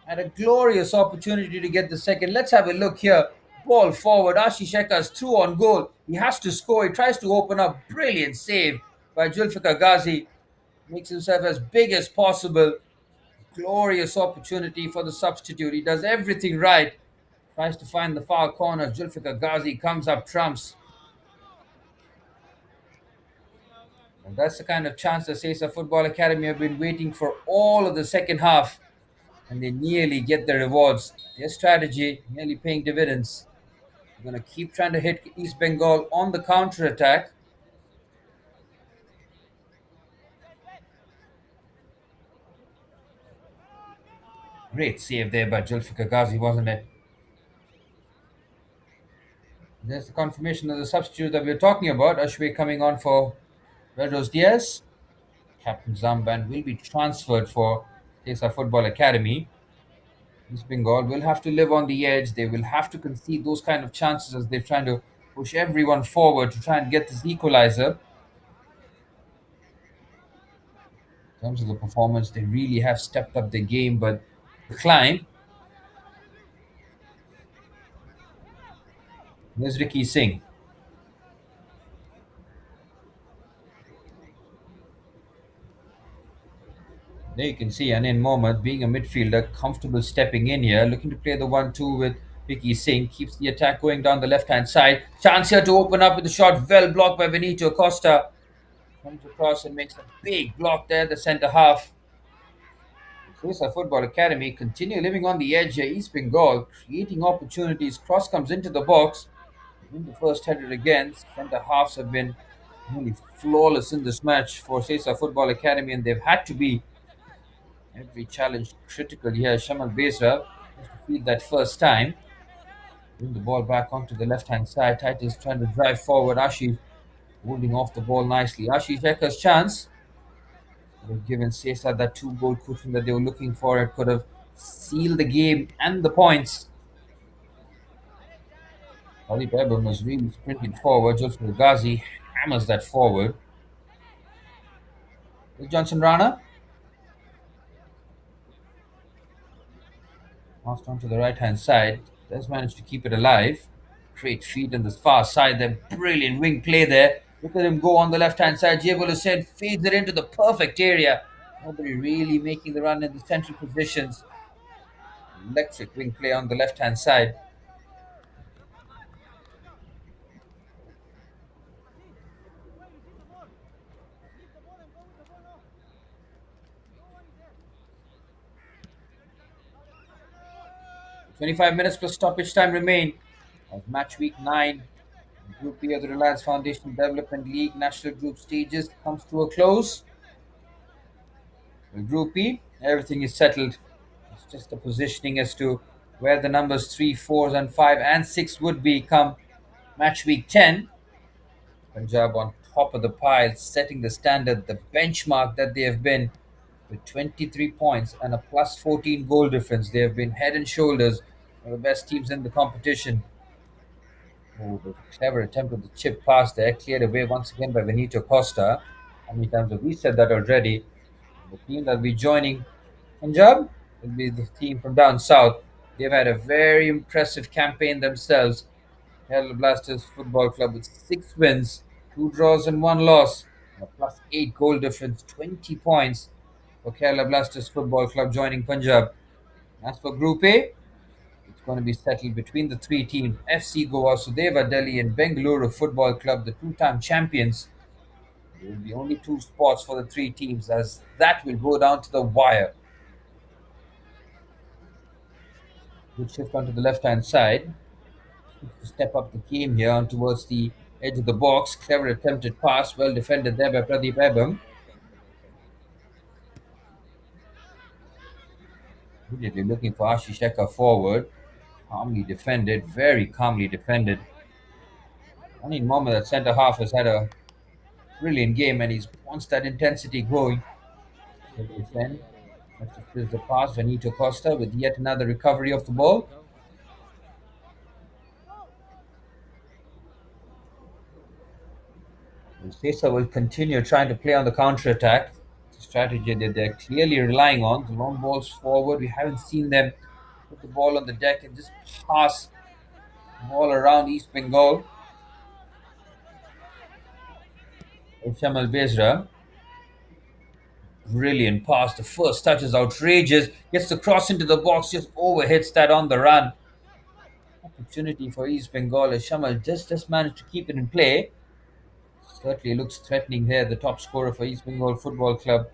[SPEAKER 1] had a glorious opportunity to get the second. Let's have a look here. Ball forward. Ashish Shekhar's through on goal. He has to score. He tries to open up. Brilliant save by Julfikar Ghazi. Makes himself as big as possible. Glorious opportunity for the substitute. He does everything right. Tries to find the far corner. Julfikar Ghazi comes up trumps. And that's the kind of chance the Sesa Football Academy have been waiting for all of the second half. And they nearly get the rewards. Their strategy nearly paying dividends. They're going to keep trying to hit East Bengal on the counter attack. Great save there by Julfikar Ghazi, wasn't it? There's the confirmation of the substitute that we are talking about. Ashway coming on for Melrose Diaz. Captain Zamban will be transferred for Sesa Football Academy. East Bengal will have to live on the edge. They will have to concede those kind of chances as they're trying to push everyone forward to try and get this equalizer. In terms of the performance, they really have stepped up their game, but the climb. There's Ricky Singh. There you can see Anin Mohammed being a midfielder, comfortable stepping in here, looking to play the 1-2 with Vicky Singh, keeps the attack going down the left-hand side. Chance here to open up with the shot, well blocked by Benito Costa. Comes across and makes a big block there, the centre half. Sesa Football Academy continue living on the edge here. East Bengal creating opportunities. Cross comes into the box. In the first header again, centre halves have been really flawless in this match for Sesa Football Academy, and they've had to be Every challenge critical here. Shamal Bezra has to feed that first time. Bring the ball back onto the left hand side. Titus trying to drive forward. Ashish holding off the ball nicely. Ashish Ekka's chance. They've given Sesa that 2 goal cushion that they were looking for. It could have sealed the game and the points. Ali Bebum was really sprinting forward. Joseph Ghazi hammers that forward. Is Johnson Rana passed on to the right hand side. Does manage to keep it alive. Great feet on the far side there. Brilliant wing play there. Look at him go on the left hand side. Jebul Hussain feeds it into the perfect area. Nobody really making the run in the central positions. Electric wing play on the left hand side. 25 minutes plus stoppage time remain as match week 9, Group B of the Reliance Foundation Development League National Group stages comes to a close. With Group B, everything is settled. It's just the positioning as to where the numbers 3, 4, and 5 and 6 would be come match week 10. Punjab on top of the pile, setting the standard, the benchmark that they have been with 23 points and a plus 14 goal difference. They have been head and shoulders one of the best teams in the competition. Oh, the clever attempt of the chip pass there, cleared away once again by Benito Costa. How many times have we said that already? The team that will be joining Punjab will be the team from down south. They've had a very impressive campaign themselves. Kerala Blasters Football Club with 6 wins, 2 draws, and 1 loss. A plus 8 goal difference, 20 points for Kerala Blasters Football Club joining Punjab. As for Group A, it's going to be settled between the 3 teams FC Goa, Sudeva Delhi, and Bengaluru Football Club, the 2 time champions. There will be only 2 spots for the 3 teams, as that will go down to the wire. Good shift onto the left hand side. To step up the game here on towards the edge of the box. Clever attempted pass, well defended there by Pradeep Ebam. Immediately looking for Ashish Ekka forward. Calmly defended, very calmly defended. Anin Mohammed at centre half has had a brilliant game and he wants that intensity going. Then has to fizz the pass. Benito Costa with yet another recovery of the ball. And Sesa will continue trying to play on the counter attack. It's a strategy that they're clearly relying on. The long balls forward. We haven't seen them put the ball on the deck and just pass the ball around East Bengal. Shamal Bezra. Brilliant pass. The first touch is outrageous. Gets the cross into the box, just overhits that on the run. Opportunity for East Bengal as Shamal just managed to keep it in play. Certainly looks threatening here. The top scorer for East Bengal Football Club.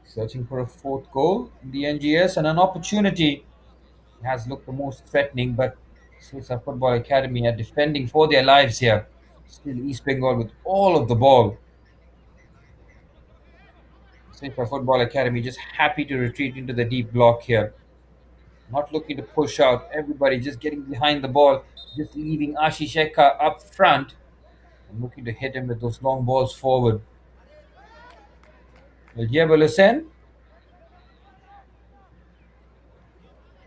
[SPEAKER 1] Searching for a 4th goal in the NGS and an opportunity. It has looked the most threatening, but Sesa Football Academy are defending for their lives here. Still East Bengal with all of the ball. Sesa Football Academy just happy to retreat into the deep block here. Not looking to push out. Everybody just getting behind the ball, just leaving Ashish Ekka up front and looking to hit him with those long balls forward. Jebul Hussain,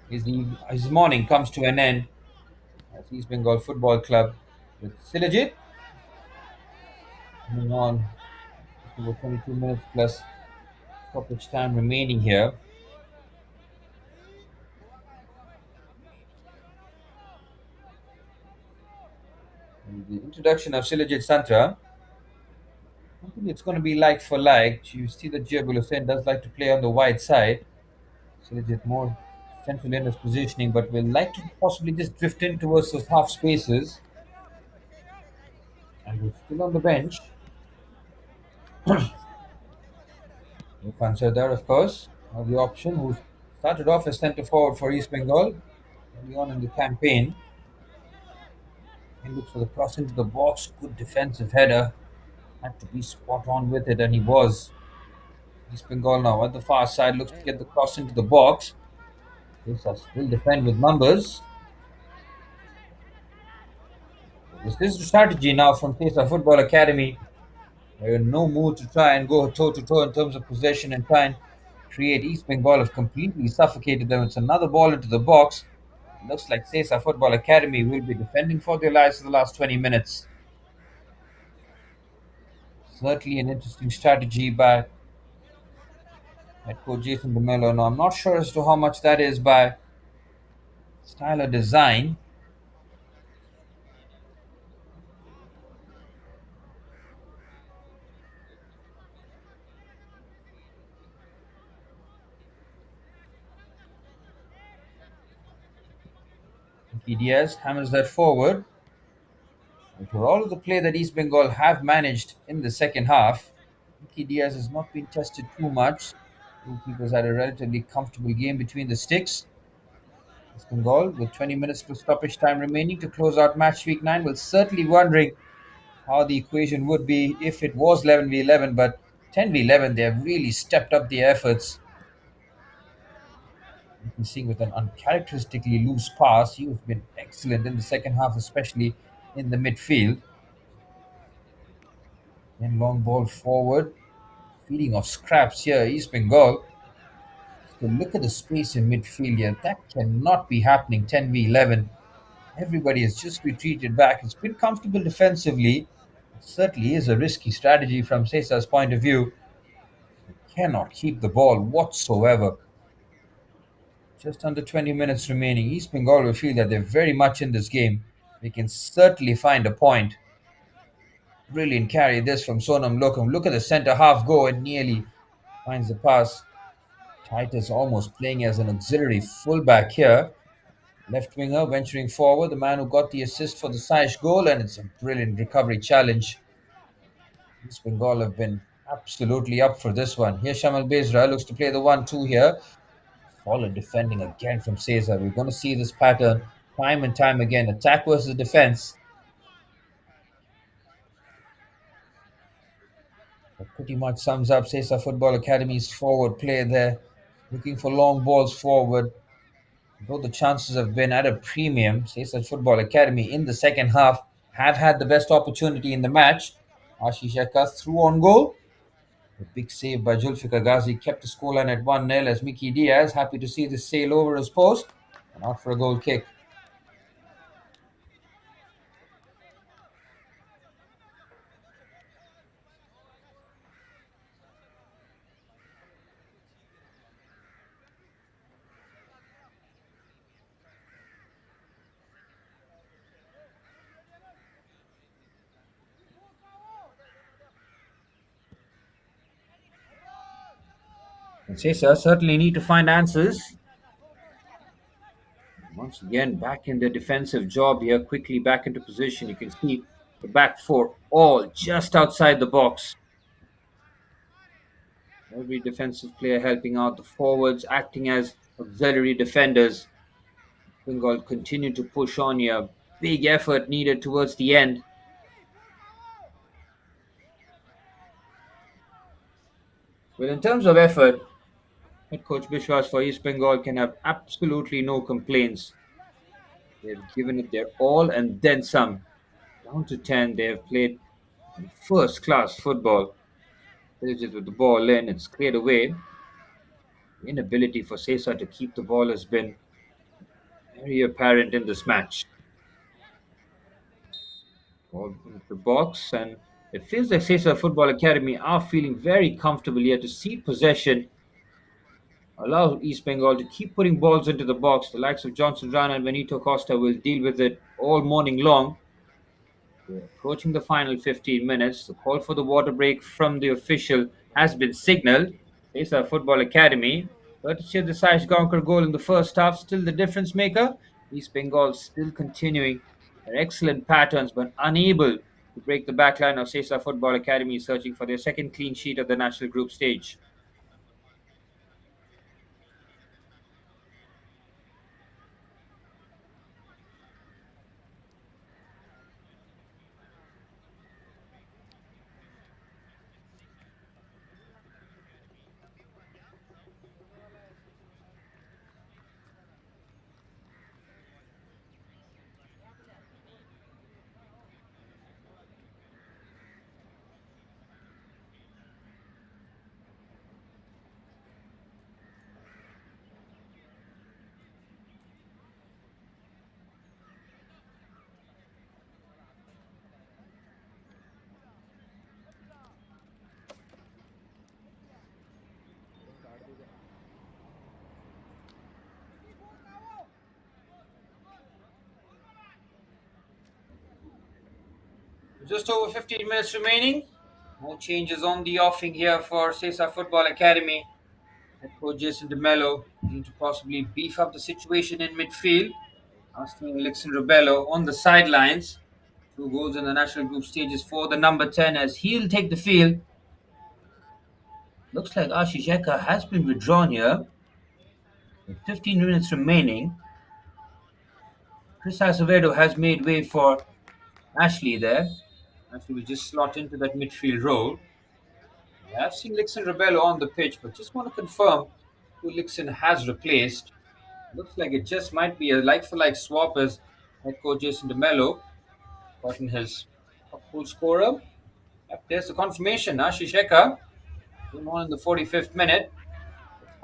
[SPEAKER 1] his morning comes to an end as East Bengal Football Club with Silajit coming on just over 22 minutes plus stoppage time remaining here. And the introduction of Silajit Santra, I think it's going to be like for like. You see that Jebul Hussain does like to play on the wide side. Silajit more central in his positioning, but will like to possibly just drift in towards those half spaces. And we're still on the bench. Irfan Sardar, of course, the option who started off as centre forward for East Bengal early on in the campaign. He looks for the cross into the box. Good defensive header. Had to be spot on with it, and he was. East Bengal now at the far side looks to get the cross into the box. Sesa still defend with numbers. This is the strategy now from Sesa Football Academy. They're in no mood to try and go toe to toe in terms of possession and try and create. East Bengal have completely suffocated them. It's another ball into the box. It looks like Sesa Football Academy will be defending for their lives for the last 20 minutes. Certainly an interesting strategy by head coach Jason DeMello. Now, I'm not sure as to how much that is by style or design. Diaz hammers that forward. And for all of the play that East Bengal have managed in the second half, Diaz has not been tested too much. Goalkeepers had a relatively comfortable game between the sticks. East Bengal, with 20 minutes to stoppage time remaining to close out match week 9, will certainly wondering how the equation would be if it was 11v11, but 10v11, they have really stepped up the efforts. You can see with an uncharacteristically loose pass, you've been excellent in the second half, especially in the midfield. Then long ball forward, feeding off scraps here, East Bengal. So look at the space in midfield here. That cannot be happening 10v11. Everybody has just retreated back. It's been comfortable defensively. It certainly is a risky strategy from Sesa's point of view. Cannot keep the ball whatsoever. Just under 20 minutes remaining. East Bengal will feel that they're very much in this game. They can certainly find a point. Brilliant carry this from Sonam Lokum. Look at the centre half go and nearly finds the pass. Titus almost playing as an auxiliary fullback here. Left winger venturing forward, the man who got the assist for the Saish goal, and it's a brilliant recovery challenge. East Bengal have been absolutely up for this one. Here Shamal Bezra looks to play the 1-2 here. Solid defending again from Sesa. We're going to see this pattern time and time again. Attack versus defense. That pretty much sums up Sesa Football Academy's forward play there. Looking for long balls forward. Though the chances have been at a premium, Sesa Football Academy in the second half have had the best opportunity in the match. Ashish Eka through on goal. A big save by Julfikar Ghazi kept the scoreline at 1-0 as Mickey Diaz happy to see this sail over his post and out for a goal kick. And Sesa certainly need to find answers. Once again, back in the defensive job here, quickly back into position. You can see the back four all just outside the box. Every defensive player helping out the forwards, acting as auxiliary defenders. Bengal continue to push on here. Big effort needed towards the end. Well, in terms of effort, head coach Bishwas for East Bengal can have absolutely no complaints. They've given it their all and then some. Down to 10, they have played first class football. Villages with the ball in, it's cleared away. The inability for Sesa to keep the ball has been very apparent in this match. Ball into the box, and it feels like Sesa Football Academy are feeling very comfortable here to see possession, allow East Bengal to keep putting balls into the box. The likes of Johnson Rana and Benito Costa will deal with it all morning long. We're approaching the final 15 minutes. The call for the water break from the official has been signaled. Sesa Football Academy, courtesy of the Saish Gaonkar goal in the first half, still the difference maker. East Bengal still continuing their excellent patterns but unable to break the backline of Sesa Football Academy, searching for their second clean sheet of the national group stage. Just over 15 minutes remaining. No changes on the offing here for Sesa Football Academy. Head coach Jason DeMello looking to possibly beef up the situation in midfield. Asking Alexin Rebello on the sidelines. Two goals in the national group stages for the number 10 as he'll take the field. Looks like Ashish Eka has been withdrawn here. With 15 minutes remaining, Chris Acevedo has made way for Ashley there. Ashley will just slot into that midfield role. Yeah, I've seen Lixon Rebello on the pitch, but just want to confirm who Lixon has replaced. Looks like it just might be a like-for-like swap as head coach Jason DeMello gotten his top goal scorer. Yep, there's the confirmation. Ashish Eka came on in the 45th minute.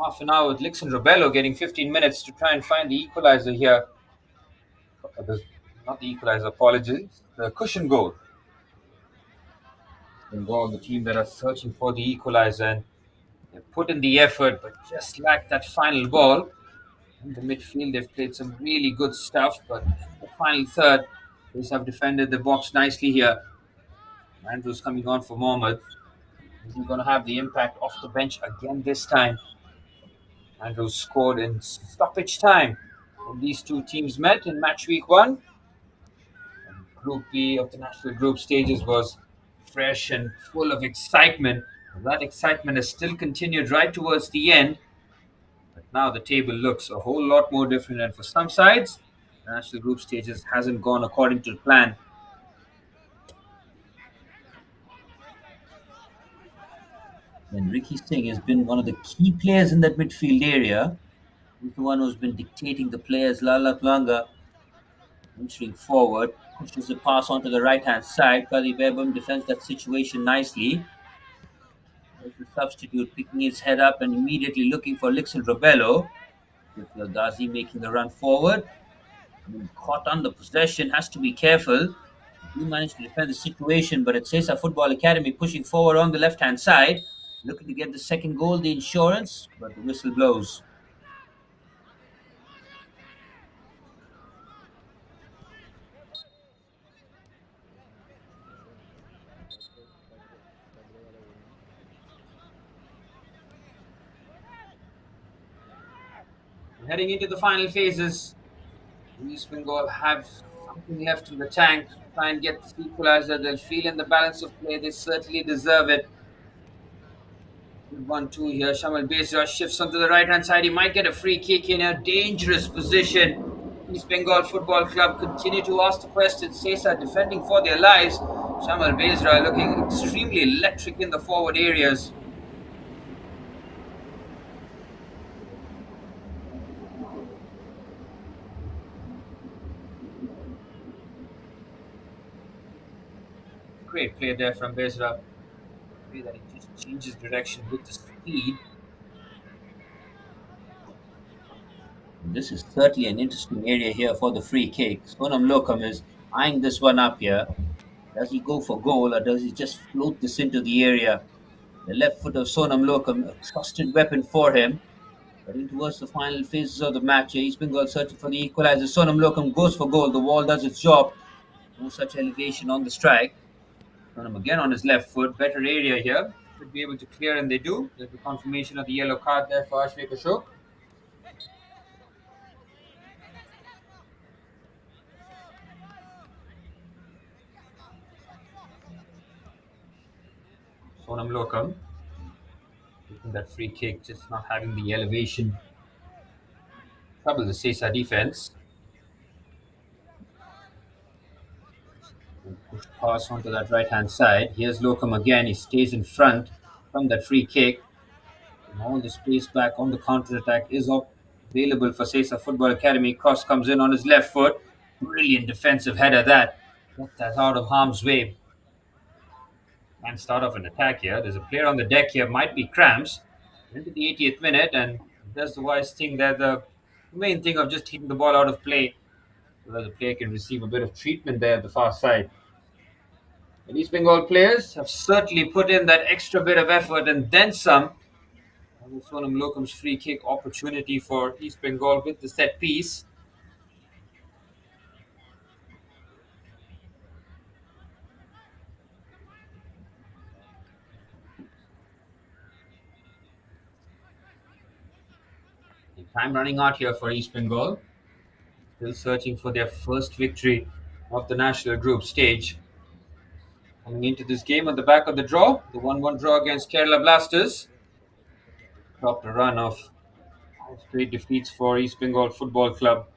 [SPEAKER 1] Half an hour with Lixon Rebello getting 15 minutes to try and find the equalizer here. Not the equalizer, apologies. The cushion goal. Bengal, the team that are searching for the equalizer, and they put in the effort but just lacked that final ball. In the midfield, they've played some really good stuff, but the final third, they have defended the box nicely here. Andrews coming on for Mohammed. Is he going to have the impact off the bench again this time? Andrews scored in stoppage time when these two teams met in match week one. Group B of the national group stages was fresh and full of excitement. That excitement has still continued right towards the end. But now the table looks a whole lot more different, and for some sides, the national group stages hasn't gone according to plan. And Ricky Singh has been one of the key players in that midfield area. He's the one who's been dictating the players. Lala Tuanga venturing forward, pushes the pass onto the right hand side. Kadi Bebum defends that situation nicely. There's the substitute picking his head up and immediately looking for Lixon Robello. With Ghazi making the run forward. Caught on the possession, has to be careful. We managed to defend the situation, but it's Sesa Football Academy pushing forward on the left hand side, looking to get the second goal, the insurance, but the whistle blows. Heading into the final phases, East Bengal have something left in the tank to try and get this equalizer. They'll feel in the balance of play. They certainly deserve it. Good 1-2 here. Shamal Bezra shifts onto the right hand side. He might get a free kick in a dangerous position. East Bengal Football Club continue to ask the question. Sesa defending for their lives. Shamal Bezra looking extremely electric in the forward areas. Great play there from Bezra. The way that he just changes direction with the speed. This is certainly an interesting area here for the free kick. Sonam Lokam is eyeing this one up here. Does he go for goal or does he just float this into the area? The left foot of Sonam Lokam, a trusted weapon for him. Heading towards the final phases of the match here. East Bengal searching for the equalizer. Sonam Lokam goes for goal. The wall does its job. No such elevation on the strike. Sonam again on his left foot. Better area here. Should be able to clear, and they do. There's the confirmation of the yellow card there for Ashvik Ashok. Sonam Lokam taking that free kick, just not having the elevation. Trouble the Sesa defense. Push pass onto that right hand side. Here's Lokam again. He stays in front from that free kick. And all the space back on the counter attack is available for Sesa Football Academy. Cross comes in on his left foot. Brilliant defensive header that. Get that out of harm's way. And start off an attack here. There's a player on the deck here. Might be cramps. Into the 80th minute, and does the wise thing there. The main thing of just hitting the ball out of play so that the player can receive a bit of treatment there at the far side. The East Bengal players have certainly put in that extra bit of effort and then some. Sonam Lokam's free kick opportunity for East Bengal with the set piece. Time running out here for East Bengal. Still searching for their first victory of the national group stage. Coming into this game on the back of the draw, the 1-1 draw against Kerala Blasters. Dropped a run of five straight defeats for East Bengal Football Club.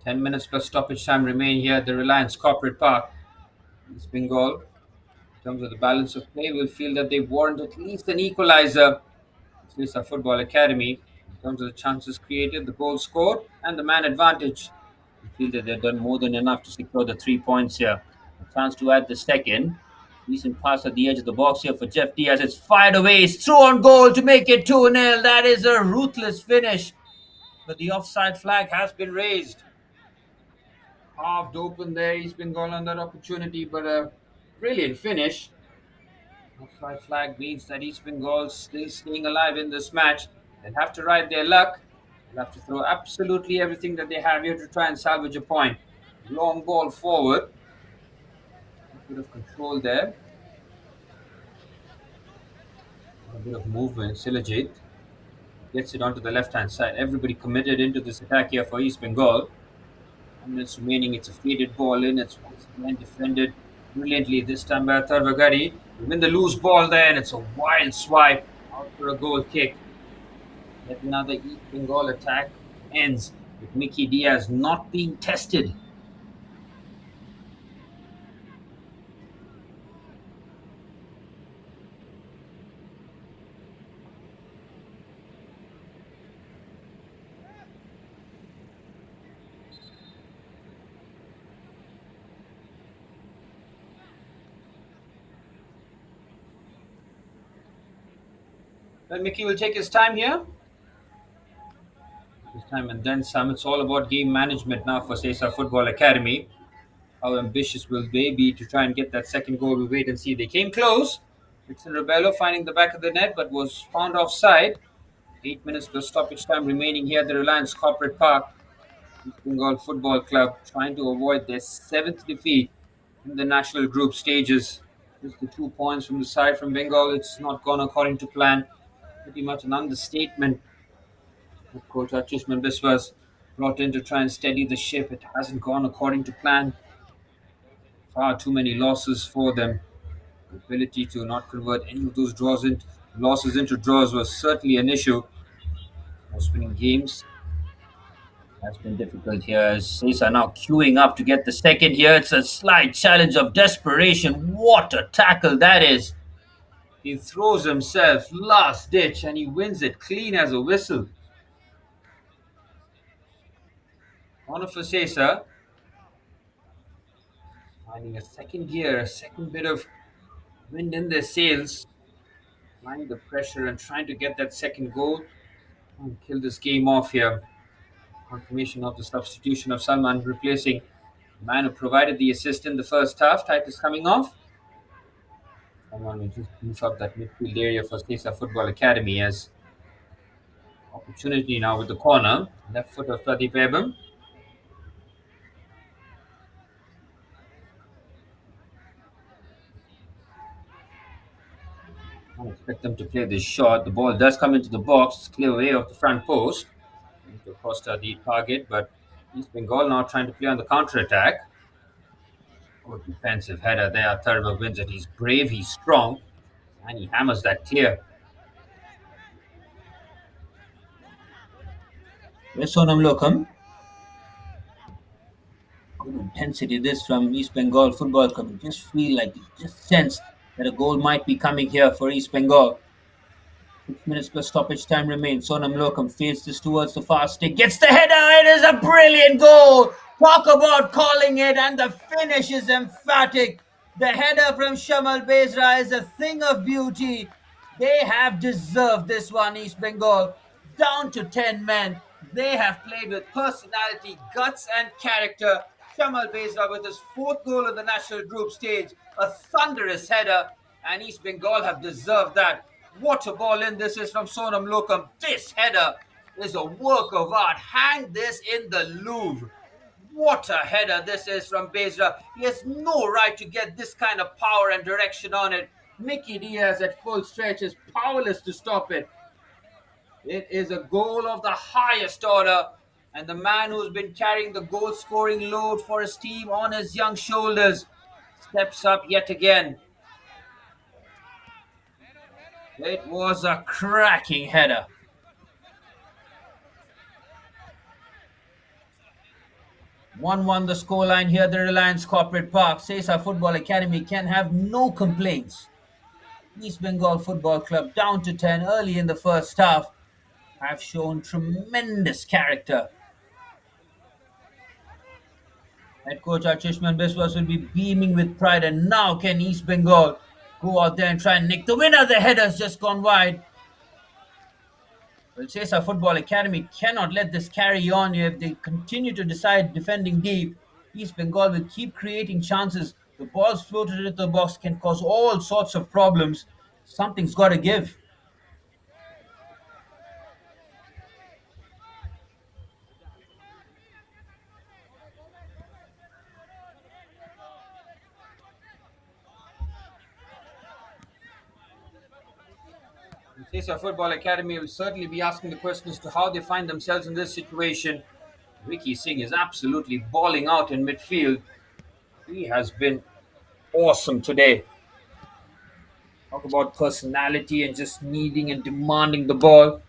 [SPEAKER 1] 10 minutes plus stoppage time remain here at the Reliance Corporate Park. East Bengal, in terms of the balance of play, will feel that they warrant at least an equalizer. Sesa Football Academy, in terms of the chances created, the goals scored, and the man advantage. We feel that they've done more than enough to secure the 3 points here. A chance to add the second. Decent pass at the edge of the box here for Jeff Diaz. It's fired away. It's through on goal to make it 2-0. That is a ruthless finish. But the offside flag has been raised. Halved open there. He's been going on that opportunity, but a brilliant finish. Offside flag means that East Bengal is still staying alive in this match. They'll have to ride their luck. They'll have to throw absolutely everything that they have here to try and salvage a point. Long ball forward. A bit of control there. A bit of movement. Silajit gets it onto the left-hand side. Everybody committed into this attack here for East Bengal. 1 minute remaining. It's a faded ball in. It's once again defended brilliantly this time by Atharvagari. They win the loose ball there, and it's a wild swipe out for a goal kick. Yet another East Bengal attack ends with Mickey Diaz not being tested. Well, Mickey will take his time here. His time and then some. It's all about game management now for Sesa Football Academy. How ambitious will they be to try and get that second goal? We'll wait and see. They came close. Dixon Rebello finding the back of the net but was found offside. 8 minutes plus stoppage time remaining here at the Reliance Corporate Park. East Bengal Football Club trying to avoid their seventh defeat in the national group stages. Just the 2 points from the side from Bengal. It's not gone according to plan. Pretty much an understatement. Coach Achishman Biswas brought in to try and steady the ship. It hasn't gone according to plan. Far too many losses for them. The ability to not convert any of those losses into draws was certainly an issue. Most winning games has been difficult here as Sesa now queuing up to get the second here. It's a slight challenge of desperation. What a tackle that is. He throws himself last ditch and he wins it clean as a whistle. Corner for Sesa. Finding a second gear, a second bit of wind in their sails. Applying the pressure and trying to get that second goal and kill this game off here. Confirmation of the substitution of Salman replacing the man who provided the assist in the first half. Titus coming off. Salman will just beef up that midfield area for Sesa Football Academy as opportunity now with the corner. Left foot of Pradeep Ebam. I expect them to play this shot. The ball does come into the box. It's clear away of the front post. To Costa the target, but East Bengal now trying to play on the counter attack. Good defensive header there. Tharva wins it. He's brave, he's strong, and he hammers that clear. Yes, Sonam Lokam. Good intensity this from East Bengal Football Club. You just feel like you just sense that a goal might be coming here for East Bengal. 6 minutes plus stoppage time remains. Sonam Lokam fades this towards the far stick. Gets the header. It is a brilliant goal. Talk about calling it, and the finish is emphatic. The header from Shamal Bezra is a thing of beauty. They have deserved this one, East Bengal. Down to 10 men. They have played with personality, guts, and character. Shamal Bezra with his fourth goal of the national group stage. A thunderous header, and East Bengal have deserved that. What a ball in this is from Sonam Lokam. This header is a work of art. Hang this in the Louvre. What a header this is from Bezra. He has no right to get this kind of power and direction on it. Mickey Diaz at full stretch is powerless to stop it. It is a goal of the highest order, and the man who's been carrying the goal scoring load for his team on his young shoulders steps up yet again. It was a cracking header. 1-1 the scoreline here at the Reliance Corporate Park. Sesa Football Academy can have no complaints. East Bengal Football Club down to 10 early in the first half have shown tremendous character. Head coach Archishman Biswas will be beaming with pride, and now can East Bengal go out there and try and nick the winner? The header's just gone wide. Well, Sesa Football Academy cannot let this carry on. If they continue to decide defending deep, East Bengal will keep creating chances. The balls floated into the box can cause all sorts of problems. Something's got to give. Sesa Football Academy will certainly be asking the question as to how they find themselves in this situation. Ricky Singh is absolutely balling out in midfield. He has been awesome today. Talk about personality and just needing and demanding the ball.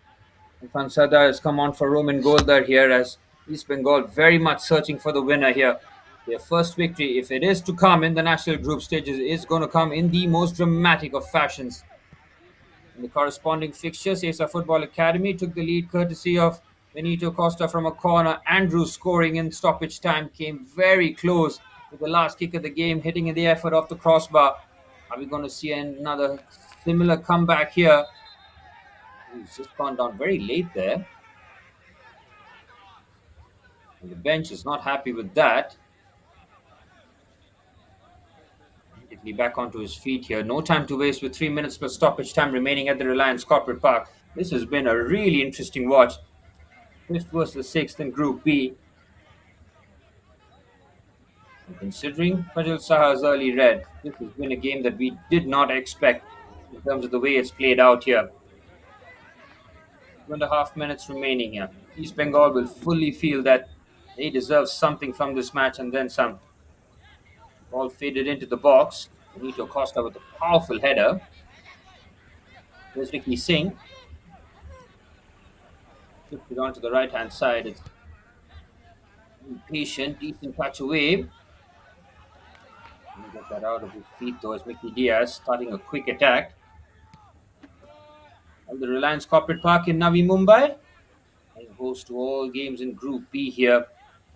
[SPEAKER 1] Irfan Sadar has come on for Roman Goldar here as East Bengal very much searching for the winner here. Their first victory, if it is to come in the national group stages, is going to come in the most dramatic of fashions. In the corresponding fixture, Sesa Football Academy took the lead courtesy of Benito Costa from a corner. Andrew scoring in stoppage time came very close with the last kick of the game hitting in the effort off the crossbar. Are we going to see another similar comeback here? He's just gone down very late there. And the bench is not happy with that. Immediately back onto his feet here. No time to waste with 3 minutes plus stoppage time remaining at the Reliance Corporate Park. This has been a really interesting watch. Fifth versus sixth in Group B. And considering Fajal Saha's early red, this has been a game that we did not expect in terms of the way it's played out here. 2.5 minutes remaining here. East Bengal will fully feel that they deserve something from this match and then some. Ball faded into the box. Benito Costa with a powerful header. There's Ricky Singh. Shifted onto the right hand side. It's patient, decent touch away. Let me get that out of his feet though as Mickey Diaz starting a quick attack. At the Reliance Corporate Park in Navi Mumbai. And host to all games in Group B here.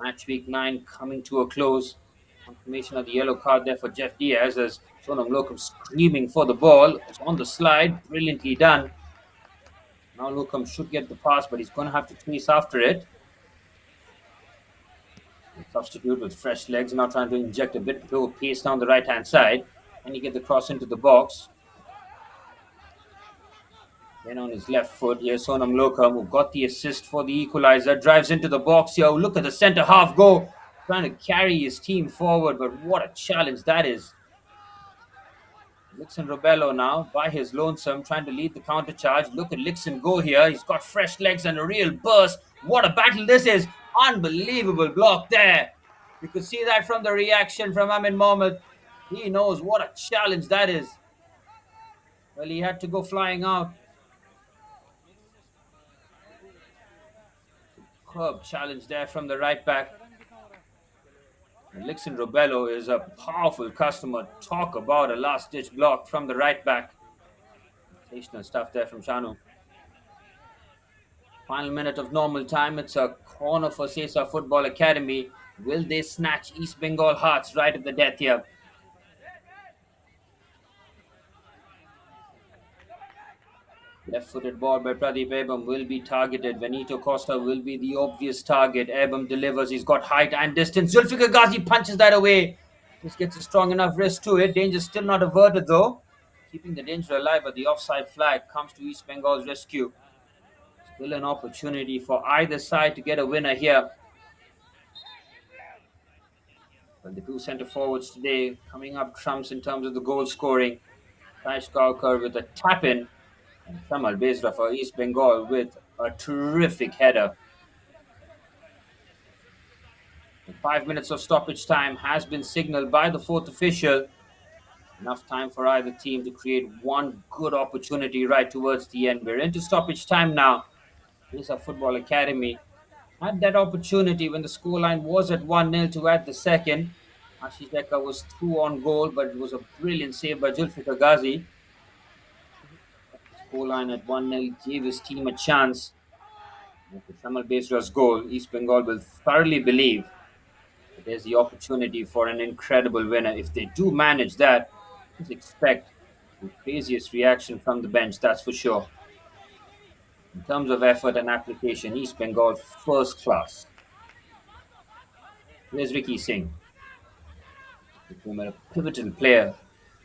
[SPEAKER 1] Match week 9 coming to a close. Confirmation of the yellow card there for Jeff Diaz as Sonam Locum screaming for the ball. It's on the slide. Brilliantly done. Now Locum should get the pass, but he's going to have to chase after it. Substitute with fresh legs, now trying to inject a bit of pace down the right hand side. And he get the cross into the box. Then on his left foot, here's Sonam Locum, who got the assist for the equalizer. Drives into the box here. Look at the centre half go. Trying to carry his team forward, but what a challenge that is. Lixon Robello now, by his lonesome, trying to lead the counter charge. Look at Lixon go here. He's got fresh legs and a real burst. What a battle this is. Unbelievable block there. You could see that from the reaction from Amin Mohammed. He knows what a challenge that is. Well, he had to go flying out. Superb challenge there from the right back. Lixon Robello is a powerful customer. Talk about a last-ditch block from the right back. Sensational stuff there from Shanu. Final minute of normal time. It's a corner for Sesa Football Academy. Will they snatch East Bengal hearts right at the death here? Left-footed ball by Pradeep Ebam will be targeted. Benito Costa will be the obvious target. Ebam delivers. He's got height and distance. Zulfikar Ghazi punches that away. Just gets a strong enough wrist to it. Danger still not averted though. Keeping the danger alive, but the offside flag comes to East Bengal's rescue. Still an opportunity for either side to get a winner here. But the two centre forwards today coming up trumps in terms of the goal scoring. Saishkawkar with a tap-in, and Samal Bezra for East Bengal with a terrific header. The 5 minutes of stoppage time has been signaled by the fourth official. Enough time for either team to create one good opportunity right towards the end. We're into stoppage time now. Sesa Football Academy had that opportunity when the scoreline was at 1-0 to add the second. Ashish Dekka was through on goal, but it was a brilliant save by Julfikar Ghazi. Scoreline at 1-0 gave his team a chance. With Shamal Besra's goal, East Bengal will thoroughly believe that there's the opportunity for an incredible winner. If they do manage that, just expect the craziest reaction from the bench, that's for sure. In terms of effort and application, East Bengal first class. Here's Ricky Singh, became a pivotal player,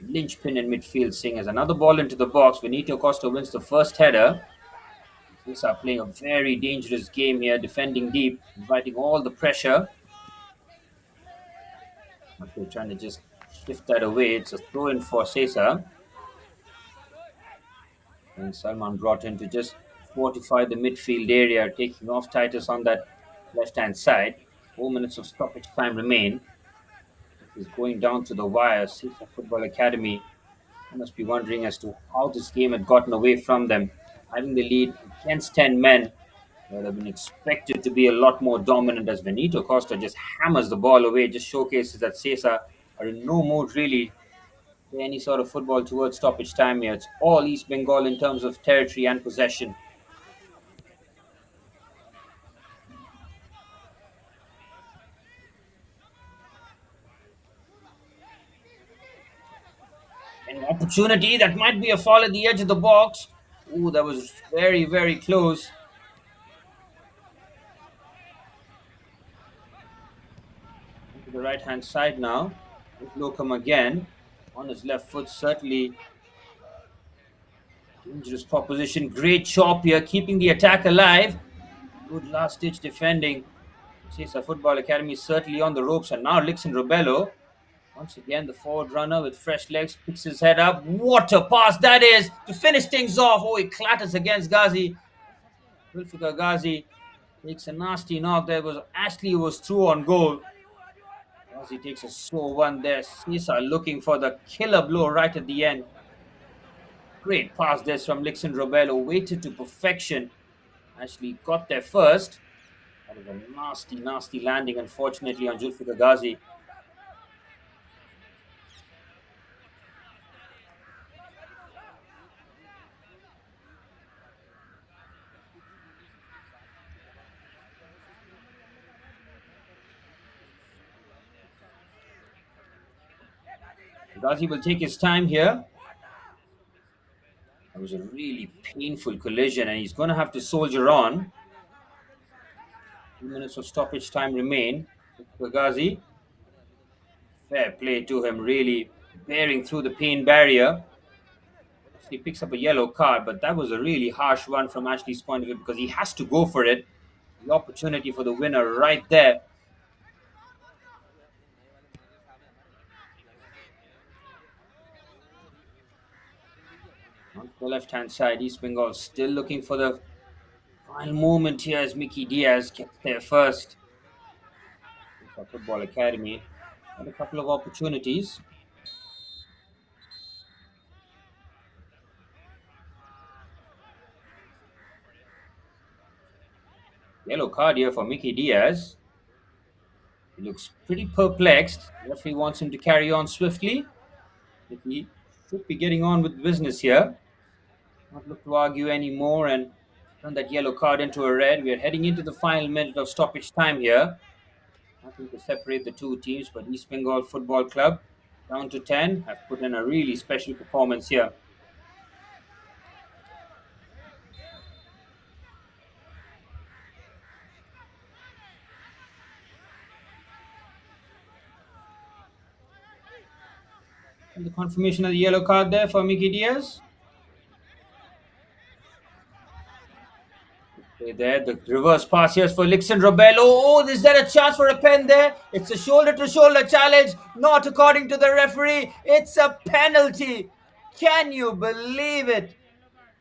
[SPEAKER 1] linchpin in midfield. Singh has another ball into the box. Benito Costa wins the first header. These are playing a very dangerous game here, defending deep, inviting all the pressure. Okay, trying to just shift that away. It's a throw in for Sesa. And Salman brought in to just fortify the midfield area, taking off Titus on that left-hand side. 4 minutes of stoppage time remain. He's going down to the wire. Sesa Football Academy, I must be wondering as to how this game had gotten away from them. Having the lead against 10 men, they would have been expected to be a lot more dominant, as Benito Costa just hammers the ball away, just showcases that Sesa are in no mood really to play any sort of football towards stoppage time here. It's all East Bengal in terms of territory and possession. An opportunity that might be a foul at the edge of the box. Ooh, that was very, very close. To the right hand side now. With Locum again on his left foot, certainly dangerous proposition. Great chop here, keeping the attack alive. Good last ditch defending. Sesa Football Academy is certainly on the ropes, and now Lixon Robello. Once again, the forward runner with fresh legs picks his head up. What a pass that is to finish things off. Oh, he clatters against Ghazi. Zulfikar Ghazi takes a nasty knock. There was Ashley who was through on goal. Ghazi takes a slow one there. Sesa looking for the killer blow right at the end. Great pass this from Lixon Robello. Waited to perfection. Ashley got there first. That was a nasty, nasty landing, unfortunately, on Zulfikar Ghazi. Ghazi will take his time here. That was a really painful collision, and he's going to have to soldier on. 2 minutes of stoppage time remain. Ghazi, fair play to him, really bearing through the pain barrier. He picks up a yellow card, but that was a really harsh one from Ashley's point of view because he has to go for it. The opportunity for the winner right there. On the left-hand side, East Bengal still looking for the final moment here as Mickey Diaz gets there first. Football Academy had a couple of opportunities. Yellow card here for Mickey Diaz. He looks pretty perplexed. The referee wants him to carry on swiftly. Mickey should be getting on with business here. Not look to argue anymore and turn that yellow card into a red. We are heading into the final minute of stoppage time here. Nothing to separate the two teams, but East Bengal Football Club, down to 10, have put in a really special performance here. And the confirmation of the yellow card there for Mickey Diaz. Okay, there, the reverse pass here for Lixon Robello. Oh, is there a chance for a pen there? It's a shoulder-to-shoulder challenge. Not according to the referee. It's a penalty. Can you believe it?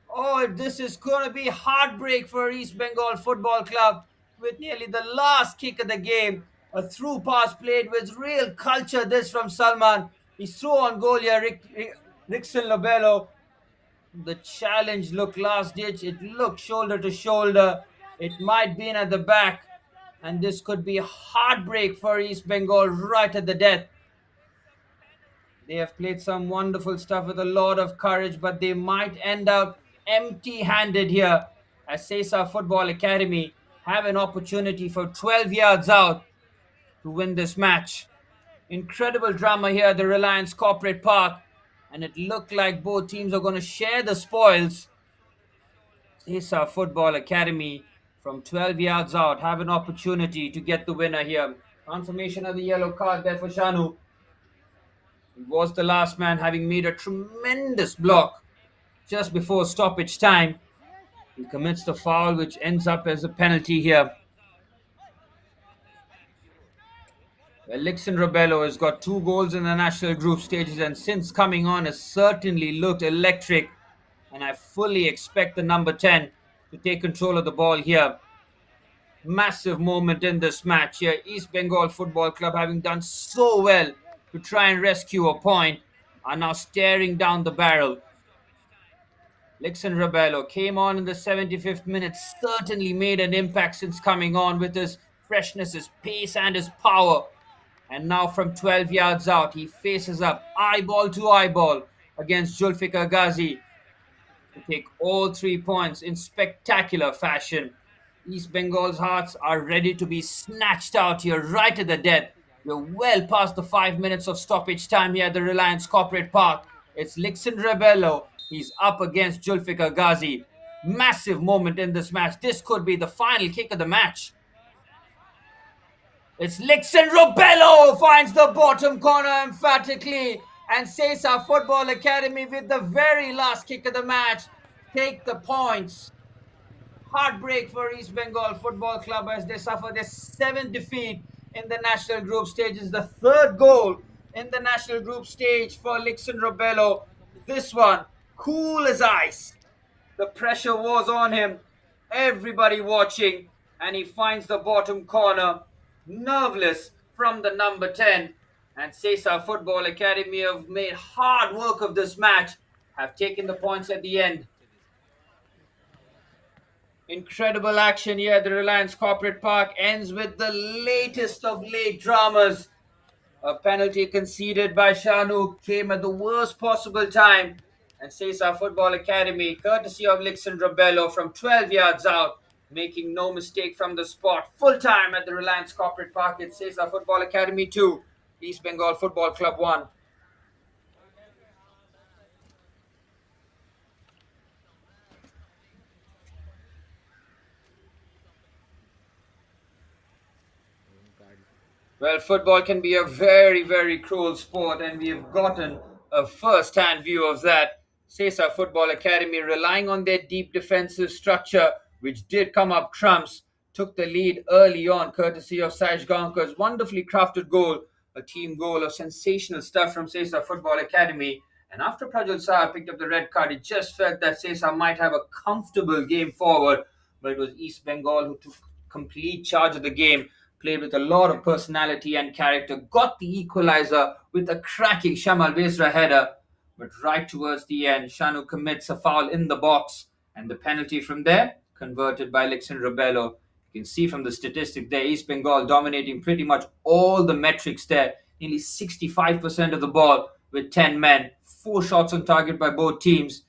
[SPEAKER 1] Oh, this is going to be heartbreak for East Bengal Football Club with nearly the last kick of the game. A through pass played with real culture. This from Salman. He's through on goal here. Rickson Lobello. The challenge looked last ditch. It looked shoulder to shoulder. It might be in at the back. And this could be heartbreak for East Bengal right at the death. They have played some wonderful stuff with a lot of courage, but they might end up empty handed here as Sesa Football Academy have an opportunity for 12 yards out to win this match. Incredible drama here at the Reliance Corporate Park, and it looked like both teams are going to share the spoils. Sesa Football Academy from 12 yards out have an opportunity to get the winner here. Confirmation of the yellow card there for Shanu. He was the last man, having made a tremendous block just before stoppage time. He commits the foul, which ends up as a penalty here. Well, Lixon Robello has got 2 goals in the national group stages, and since coming on has certainly looked electric. And I fully expect the number 10 to take control of the ball here. Massive moment in this match here. East Bengal Football Club, having done so well to try and rescue a point, are now staring down the barrel. Lixon Rebello came on in the 75th minute, certainly made an impact since coming on with his freshness, his pace, and his power. And now from 12 yards out, he faces up eyeball to eyeball against Julfikar Ghazi to take all 3 points in spectacular fashion. East Bengal's hearts are ready to be snatched out here right at the death. We're well past the 5 minutes of stoppage time here at the Reliance Corporate Park. It's Lixon Rebello. He's up against Julfikar Ghazi. Massive moment in this match. This could be the final kick of the match. It's Lixon Rebello who finds the bottom corner emphatically. And Sesa Football Academy, with the very last kick of the match, take the points. Heartbreak for East Bengal Football Club as they suffer their 7th defeat in the national group stages. The 3rd goal in the national group stage for Lixon Robello. This one, cool as ice. The pressure was on him. Everybody watching. And he finds the bottom corner. Nerveless from the number 10. And Sesa Football Academy have made hard work of this match. Have taken the points at the end. Incredible action here at the Reliance Corporate Park ends with the latest of late dramas. A penalty conceded by Shanu came at the worst possible time. And Sesa Football Academy, courtesy of Lixon Robello from 12 yards out, making no mistake from the spot. Full time at the Reliance Corporate Park. It's Sesa Football Academy 2, East Bengal Football Club 1. Well, football can be a very, very cruel sport, and we have gotten a first hand view of that. Sesa Football Academy, relying on their deep defensive structure, which did come up trumps, took the lead early on, courtesy of Saj Gaonkar's wonderfully crafted goal, a team goal of sensational stuff from Sesa Football Academy. And after Prajwal Saha picked up the red card, it just felt that Sesa might have a comfortable game forward, but it was East Bengal who took complete charge of the game, played with a lot of personality and character, got the equalizer with a cracking Shamal Besra header. But right towards the end, Shanu commits a foul in the box, and the penalty from there converted by Lixon Robello. You can see from the statistic there, East Bengal dominating pretty much all the metrics there. Nearly 65% of the ball with 10 men. 4 shots on target by both teams.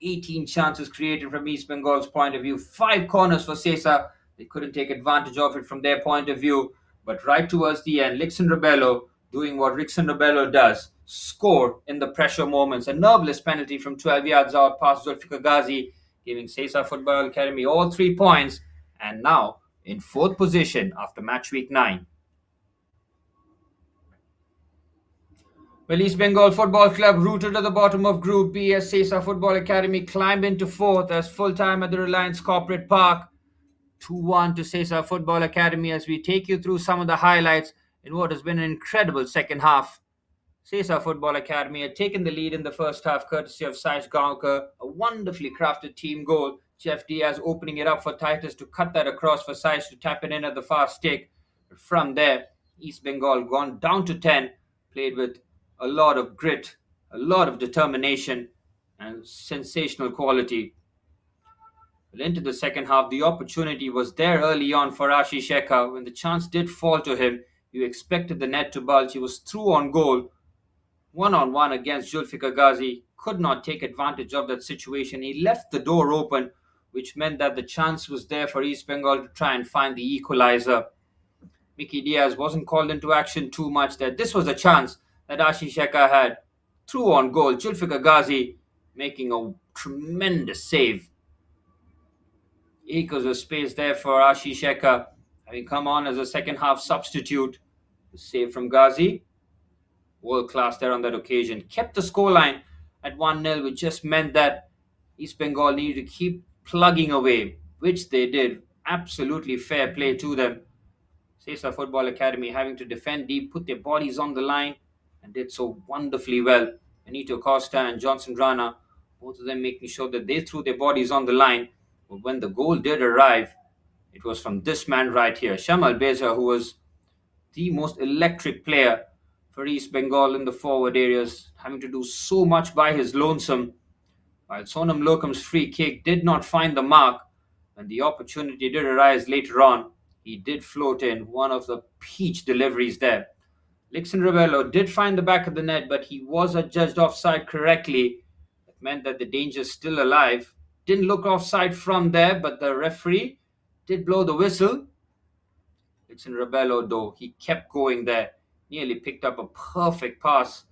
[SPEAKER 1] 18 chances created from East Bengal's point of view. 5 corners for Sesa. They couldn't take advantage of it from their point of view. But right towards the end, Lixon Robello doing what Rixon Robello does. Score in the pressure moments. A nerveless penalty from 12 yards out past Zulfikar Ghazi, giving Sesa Football Academy all 3 points. And now in 4th position after match week 9. Well, East Bengal Football Club rooted at the bottom of Group B as Sesa Football Academy climbed into 4th as full time at the Reliance Corporate Park. 2-1 to Sesa Football Academy as we take you through some of the highlights in what has been an incredible second half. Sesa Football Academy had taken the lead in the first half courtesy of Saish Gaonkar, a wonderfully crafted team goal. Jeff Diaz opening it up for Titus to cut that across for Saish to tap it in at the far stick. But from there, East Bengal gone down to 10, played with a lot of grit, a lot of determination, and sensational quality. Well, into the second half, the opportunity was there early on for Ashish Shekha. When the chance did fall to him, you expected the net to bulge. He was through on goal, one on one against Julfikar Ghazi, could not take advantage of that situation. He left the door open, which meant that the chance was there for East Bengal to try and find the equalizer. Mickey Diaz wasn't called into action too much there. This was a chance that Ashish Shekha had. Through on goal, Julfikar Ghazi making a tremendous save. Acres of space there for Ashish Shekha, having come on as a second half substitute. The save from Ghazi, world class there on that occasion. Kept the scoreline at 1-0, which just meant that East Bengal needed to keep plugging away, which they did. Absolutely fair play to them. Sesa Football Academy having to defend deep, put their bodies on the line, and did so wonderfully well. Benito Costa and Johnson Rana, both of them making sure that they threw their bodies on the line. But when the goal did arrive, it was from this man right here, Shamal Beza, who was the most electric player for East Bengal in the forward areas, having to do so much by his lonesome. While Sonam Lokam's free kick did not find the mark, when the opportunity did arise later on, he did float in one of the peach deliveries there. Lixon Rebello did find the back of the net, but he was adjudged offside correctly. It meant that the danger's still alive. Didn't look offside from there, but the referee did blow the whistle. Lixon Rebello, though, he kept going there. Nearly picked up a perfect pass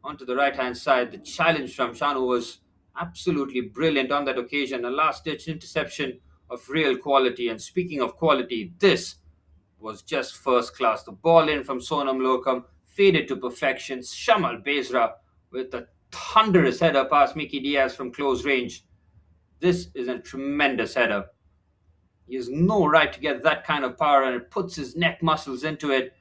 [SPEAKER 1] onto the right-hand side. The challenge from Shanu was absolutely brilliant on that occasion. A last-ditch interception of real quality. And speaking of quality, this was just first class. The ball in from Sonam Lokam, faded to perfection. Shamal Bezra with a thunderous header past Mickey Diaz from close range. This is a tremendous header. He has no right to get that kind of power, and it puts his neck muscles into it.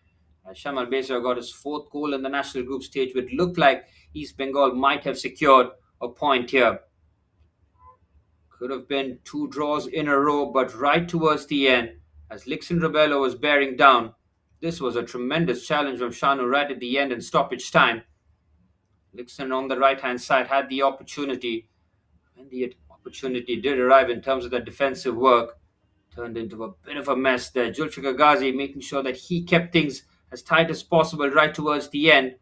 [SPEAKER 1] Shamal Bezra got his fourth goal in the national group stage, which looked like East Bengal might have secured a point here. Could have been two draws in a row, but right towards the end, as Lixon Rebello was bearing down, this was a tremendous challenge from Shanu right at the end in stoppage time. Lixon on the right-hand side had the opportunity, and the opportunity did arrive in terms of the defensive work. Turned into a bit of a mess there. Julfikar Ghazi making sure that he kept things as tight as possible right towards the end.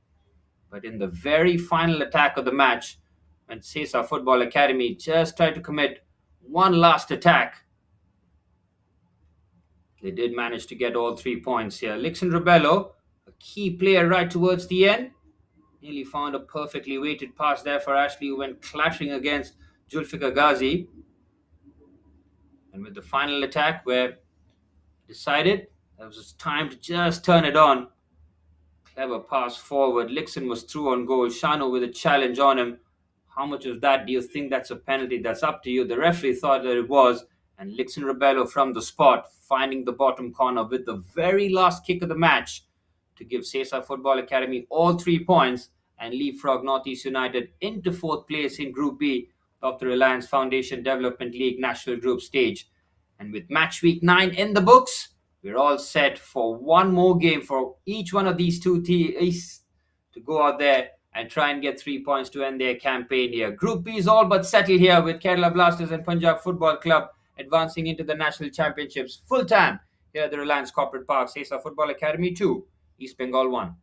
[SPEAKER 1] But in the very final attack of the match, when Sesa Football Academy just tried to commit one last attack, they did manage to get all 3 points here. Lixon Rebello, a key player right towards the end, nearly found a perfectly weighted pass there for Ashley, who went clattering against Julfikar Ghazi. And with the final attack, where decided there was time to just turn it on. Clever pass forward. Lixon was through on goal. Shanu with a challenge on him. How much of that do you think that's a penalty? That's up to you. The referee thought that it was. And Lixon Rebello from the spot, finding the bottom corner with the very last kick of the match to give Sesa Football Academy all 3 points and leapfrog Northeast United into fourth place in Group B of the Reliance Foundation Development League National Group Stage. And with match week 9 in the books, we're all set for one more game for each one of these two teams to go out there and try and get 3 points to end their campaign here. Group B is all but settled here, with Kerala Blasters and Punjab Football Club advancing into the national championships full time here at the Reliance Corporate Park. Sesa Football Academy 2, East Bengal 1.